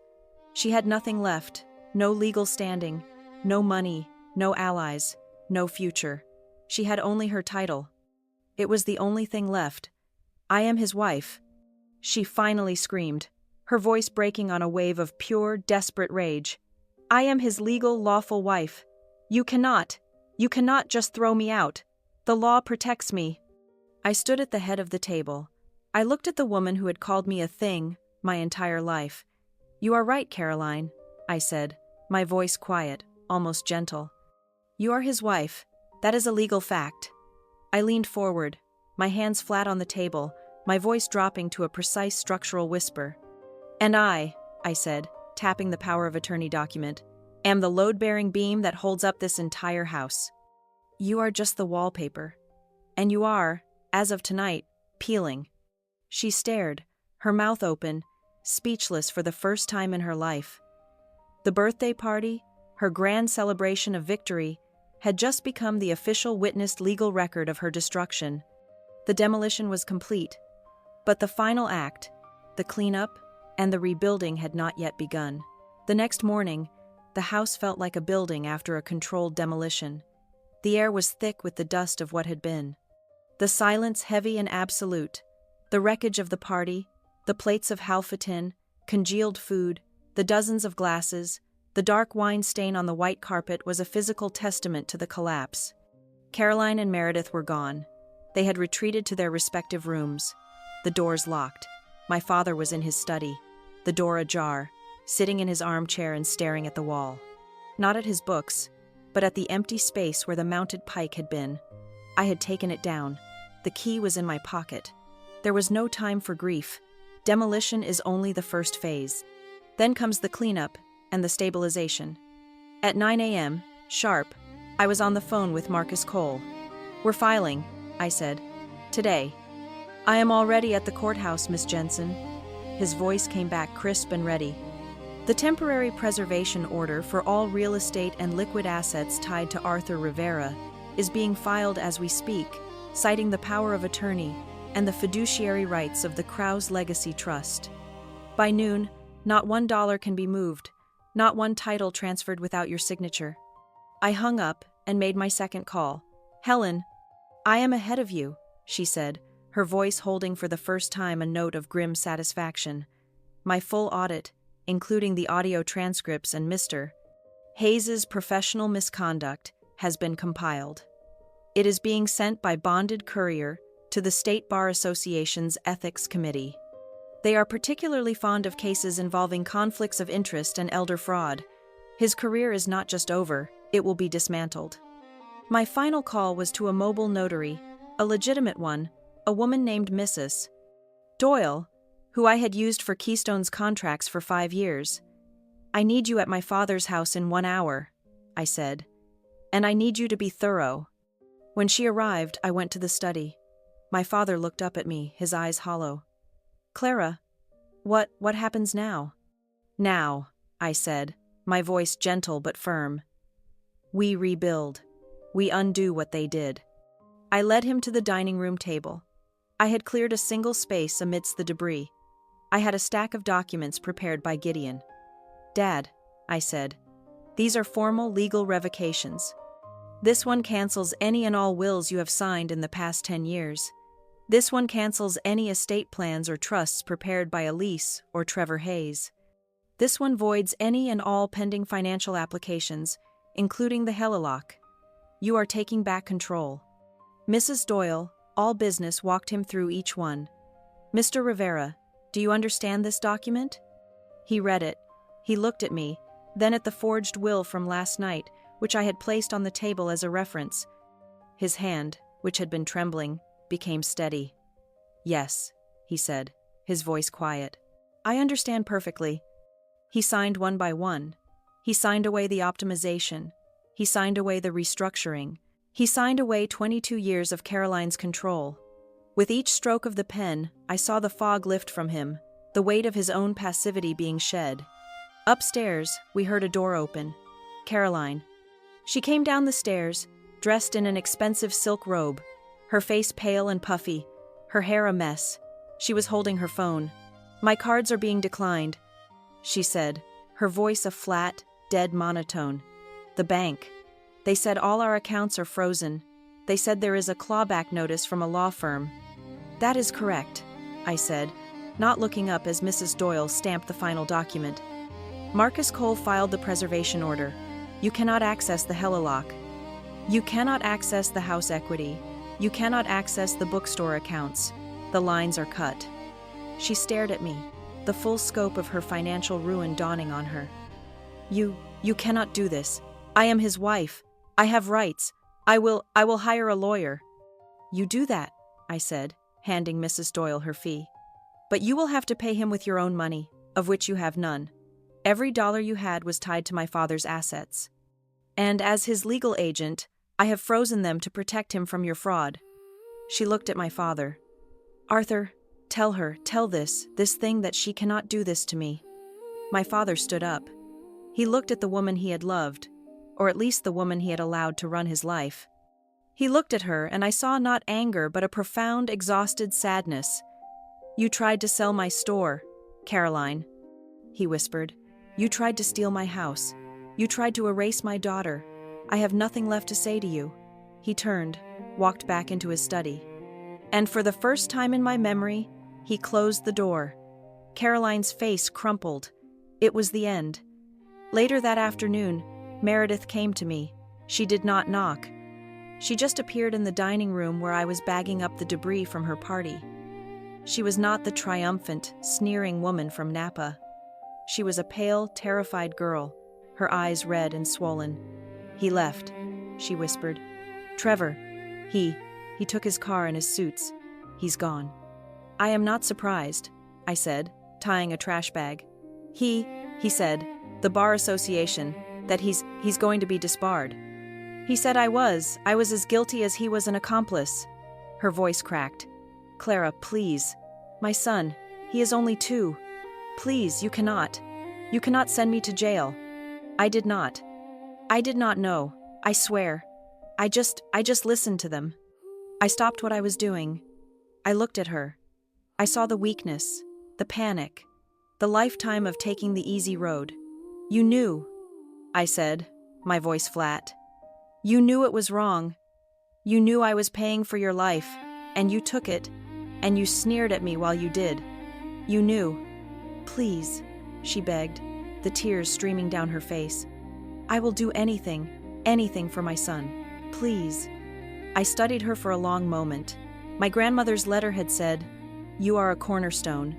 She had nothing left, no legal standing, no money, no allies, no future. She had only her title. It was the only thing left. "I am his wife," she finally screamed, her voice breaking on a wave of pure, desperate rage. "I am his legal, lawful wife. You cannot just throw me out. The law protects me." I stood at the head of the table. I looked at the woman who had called me a thing my entire life. "You are right, Caroline," I said, my voice quiet, almost gentle. "You are his wife. That is a legal fact." I leaned forward, my hands flat on the table, my voice dropping to a precise structural whisper. "And I said, tapping the power of attorney document, "am the load-bearing beam that holds up this entire house. You are just the wallpaper. And you are, as of tonight, peeling." She stared, her mouth open, speechless for the first time in her life. The birthday party, her grand celebration of victory, had just become the official witnessed legal record of her destruction. The demolition was complete, but the final act, the cleanup, and the rebuilding had not yet begun. The next morning, the house felt like a building after a controlled demolition. The air was thick with the dust of what had been. The silence heavy and absolute. The wreckage of the party, the plates of halfatin, congealed food, the dozens of glasses, the dark wine stain on the white carpet was a physical testament to the collapse. Caroline and Meredith were gone. They had retreated to their respective rooms. The doors locked. My father was in his study, the door ajar, sitting in his armchair and staring at the wall. Not at his books, but at the empty space where the mounted pike had been. I had taken it down. The key was in my pocket. There was no time for grief. Demolition is only the first phase. Then comes the cleanup and the stabilization. At 9 a.m., sharp, I was on the phone with Marcus Cole. "We're filing," I said. "Today." "I am already at the courthouse, Miss Jensen." His voice came back crisp and ready. "The temporary preservation order for all real estate and liquid assets tied to Arthur Rivera is being filed as we speak, citing the power of attorney and the fiduciary rights of the Krause Legacy Trust. By noon, not $1 can be moved, not one title transferred without your signature." I hung up and made my second call. "Helen, I am ahead of you," she said, her voice holding for the first time a note of grim satisfaction. "My full audit, including the audio transcripts and Mr. Hayes's professional misconduct, has been compiled. It is being sent by bonded courier to the State Bar Association's Ethics Committee. They are particularly fond of cases involving conflicts of interest and elder fraud. His career is not just over, it will be dismantled." My final call was to a mobile notary, a legitimate one, a woman named Mrs. Doyle, who I had used for Keystone's contracts for 5 years. "I need you at my father's house in 1 hour," I said. "And I need you to be thorough." When she arrived, I went to the study. My father looked up at me, his eyes hollow. "Clara, what happens now?" "Now," I said, my voice gentle but firm. "We rebuild. We undo what they did." I led him to the dining room table. I had cleared a single space amidst the debris. I had a stack of documents prepared by Gideon. "Dad," I said, "these are formal legal revocations. This one cancels any and all wills you have signed in the past 10 years. This one cancels any estate plans or trusts prepared by Elise or Trevor Hayes. This one voids any and all pending financial applications, including the Helilock. You are taking back control." Mrs. Doyle, all business, walked him through each one. "Mr. Rivera, do you understand this document?" He read it. He looked at me, then at the forged will from last night, which I had placed on the table as a reference. His hand, which had been trembling, became steady. "Yes," he said, his voice quiet. "I understand perfectly." He signed one by one. He signed away the optimization. He signed away the restructuring. He signed away 22 years of Caroline's control. With each stroke of the pen, I saw the fog lift from him, the weight of his own passivity being shed. Upstairs, we heard a door open. Caroline. She came down the stairs, dressed in an expensive silk robe, her face pale and puffy, her hair a mess. She was holding her phone. "My cards are being declined," she said, her voice a flat, dead monotone. "The bank. They said all our accounts are frozen. They said there is a clawback notice from a law firm." "That is correct," I said, not looking up as Mrs. Doyle stamped the final document. Marcus Cole filed the preservation order. You cannot access the helilock. You cannot access the house equity. You cannot access the bookstore accounts. The lines are cut. She stared at me, the full scope of her financial ruin dawning on her. You cannot do this. I am his wife. I have rights. I will hire a lawyer. You do that, I said, handing Mrs. Doyle her fee. But you will have to pay him with your own money, of which you have none. Every dollar you had was tied to my father's assets. And as his legal agent, I have frozen them to protect him from your fraud. She looked at my father. Arthur, tell this thing that she cannot do this to me. My father stood up. He looked at the woman he had loved, or at least the woman he had allowed to run his life. He looked at her, and I saw not anger but a profound, exhausted sadness. You tried to sell my store, Caroline, he whispered. You tried to steal my house. You tried to erase my daughter. I have nothing left to say to you. He turned, walked back into his study. And for the first time in my memory, he closed the door. Caroline's face crumpled. It was the end. Later that afternoon, Meredith came to me. She did not knock. She just appeared in the dining room where I was bagging up the debris from her party. She was not the triumphant, sneering woman from Napa. She was a pale, terrified girl, her eyes red and swollen. He left, she whispered. Trevor, he took his car and his suits. He's gone. I am not surprised, I said, tying a trash bag. He said, the Bar Association, that he's going to be disbarred. He said I was as guilty as he was an accomplice. Her voice cracked. Clara, please. My son, he is only 2. Please, you cannot send me to jail. I did not know, I swear. I just listened to them. I stopped what I was doing. I looked at her. I saw the weakness, the panic, the lifetime of taking the easy road. You knew, I said, my voice flat. You knew it was wrong. You knew I was paying for your life, and you took it, and you sneered at me while you did. You knew. Please, she begged, the tears streaming down her face. I will do anything for my son. Please. I studied her for a long moment. My grandmother's letter had said, You are a cornerstone.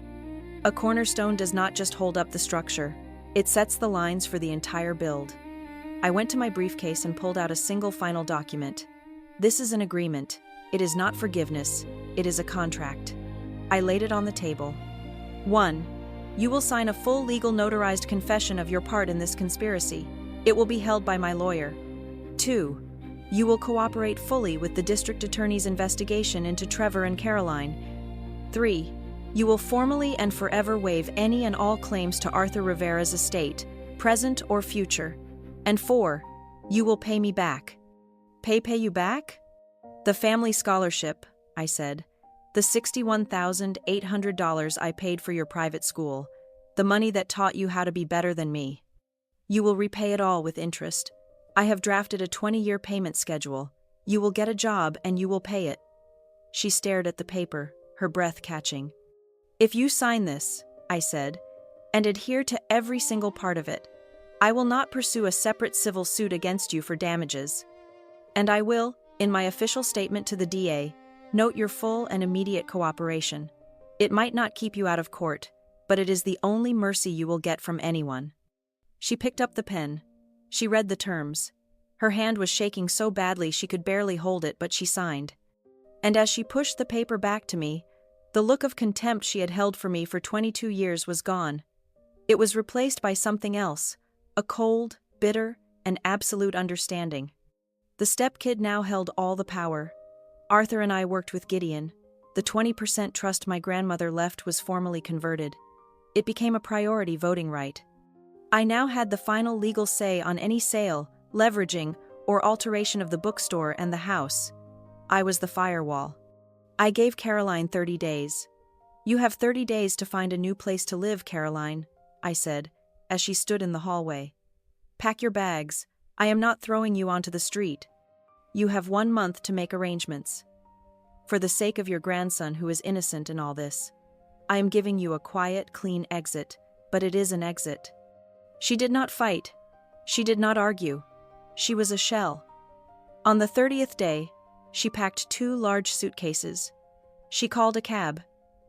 A cornerstone does not just hold up the structure. It sets the lines for the entire build. I went to my briefcase and pulled out a single final document. This is an agreement. It is not forgiveness. It is a contract. I laid it on the table. 1. You will sign a full legal notarized confession of your part in this conspiracy. It will be held by my lawyer. 2. You will cooperate fully with the district attorney's investigation into Trevor and Caroline. 3. You will formally and forever waive any and all claims to Arthur Rivera's estate, present or future. And 4. You will pay me back. Pay you back? The family scholarship, I said. The $61,800 I paid for your private school. The money that taught you how to be better than me. You will repay it all with interest. I have drafted a 20-year payment schedule. You will get a job and you will pay it. She stared at the paper, her breath catching. If you sign this, I said, and adhere to every single part of it, I will not pursue a separate civil suit against you for damages. And I will, in my official statement to the DA, note your full and immediate cooperation. It might not keep you out of court, but it is the only mercy you will get from anyone. She picked up the pen. She read the terms. Her hand was shaking so badly she could barely hold it, but she signed. And as she pushed the paper back to me, the look of contempt she had held for me for 22 years was gone. It was replaced by something else, a cold, bitter, and absolute understanding. The stepkid now held all the power. Arthur and I worked with Gideon. The 20% trust my grandmother left was formally converted. It became a priority voting right. I now had the final legal say on any sale, leveraging, or alteration of the bookstore and the house. I was the firewall. I gave Caroline 30 days. You have 30 days to find a new place to live, Caroline, I said, as she stood in the hallway. Pack your bags. I am not throwing you onto the street. You have 1 month to make arrangements. For the sake of your grandson who is innocent in all this. I am giving you a quiet, clean exit, but it is an exit. She did not fight. She did not argue. She was a shell. On the 30th day, she packed 2 large suitcases. She called a cab.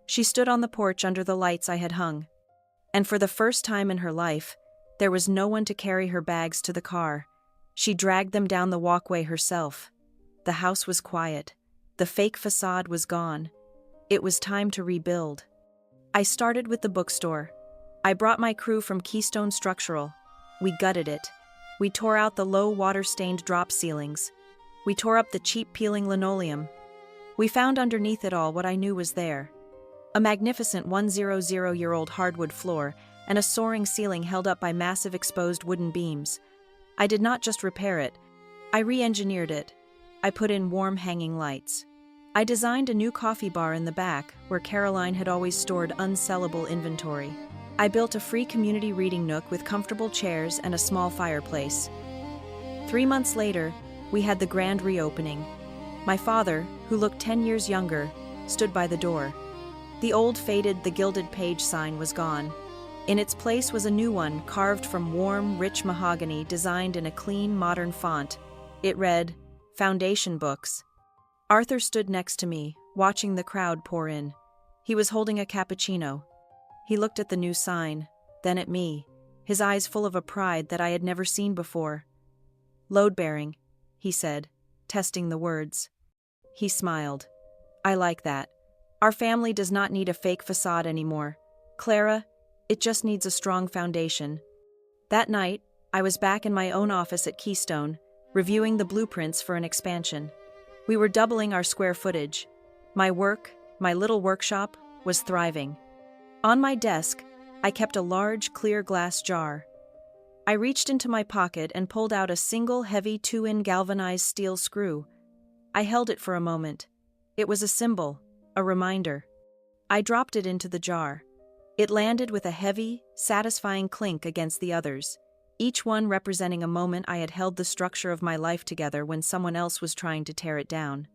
She stood on the porch under the lights I had hung. And for the first time in her life, there was no one to carry her bags to the car. She dragged them down the walkway herself. The house was quiet. The fake facade was gone. It was time to rebuild. I started with the bookstore. I brought my crew from Keystone Structural. We gutted it. We tore out the low water-stained drop ceilings. We tore up the cheap peeling linoleum. We found underneath it all what I knew was there. A magnificent 100-year-old hardwood floor and a soaring ceiling held up by massive exposed wooden beams. I did not just repair it. I re-engineered it. I put in warm hanging lights. I designed a new coffee bar in the back where Caroline had always stored unsellable inventory. I built a free community reading nook with comfortable chairs and a small fireplace. 3 months later, we had the grand reopening. My father, who looked 10 years younger, stood by the door. The old faded "The Gilded Page" sign was gone. In its place was a new one carved from warm, rich mahogany designed in a clean, modern font. It read, "Foundation Books." Arthur stood next to me, watching the crowd pour in. He was holding a cappuccino. He looked at the new sign, then at me, his eyes full of a pride that I had never seen before. "Load-bearing," he said, testing the words. He smiled. "I like that. Our family does not need a fake facade anymore. Clara, it just needs a strong foundation." That night, I was back in my own office at Keystone, reviewing the blueprints for an expansion. We were doubling our square footage. My work, my little workshop, was thriving. On my desk, I kept a large, clear glass jar. I reached into my pocket and pulled out a single heavy 2-in galvanized steel screw. I held it for a moment. It was a symbol, a reminder. I dropped it into the jar. It landed with a heavy, satisfying clink against the others, each one representing a moment I had held the structure of my life together when someone else was trying to tear it down.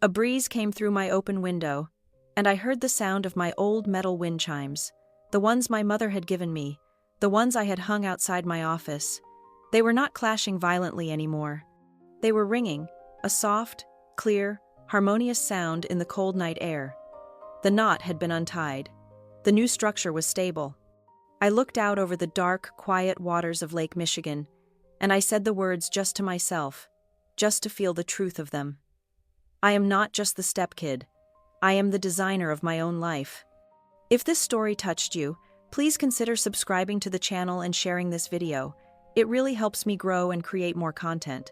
A breeze came through my open window, and I heard the sound of my old metal wind chimes, the ones my mother had given me, the ones I had hung outside my office. They were not clashing violently anymore. They were ringing, a soft, clear, harmonious sound in the cold night air. The knot had been untied. The new structure was stable. I looked out over the dark, quiet waters of Lake Michigan, and I said the words just to myself, just to feel the truth of them. I am not just the stepkid. I am the designer of my own life. If this story touched you, please consider subscribing to the channel and sharing this video. It really helps me grow and create more content.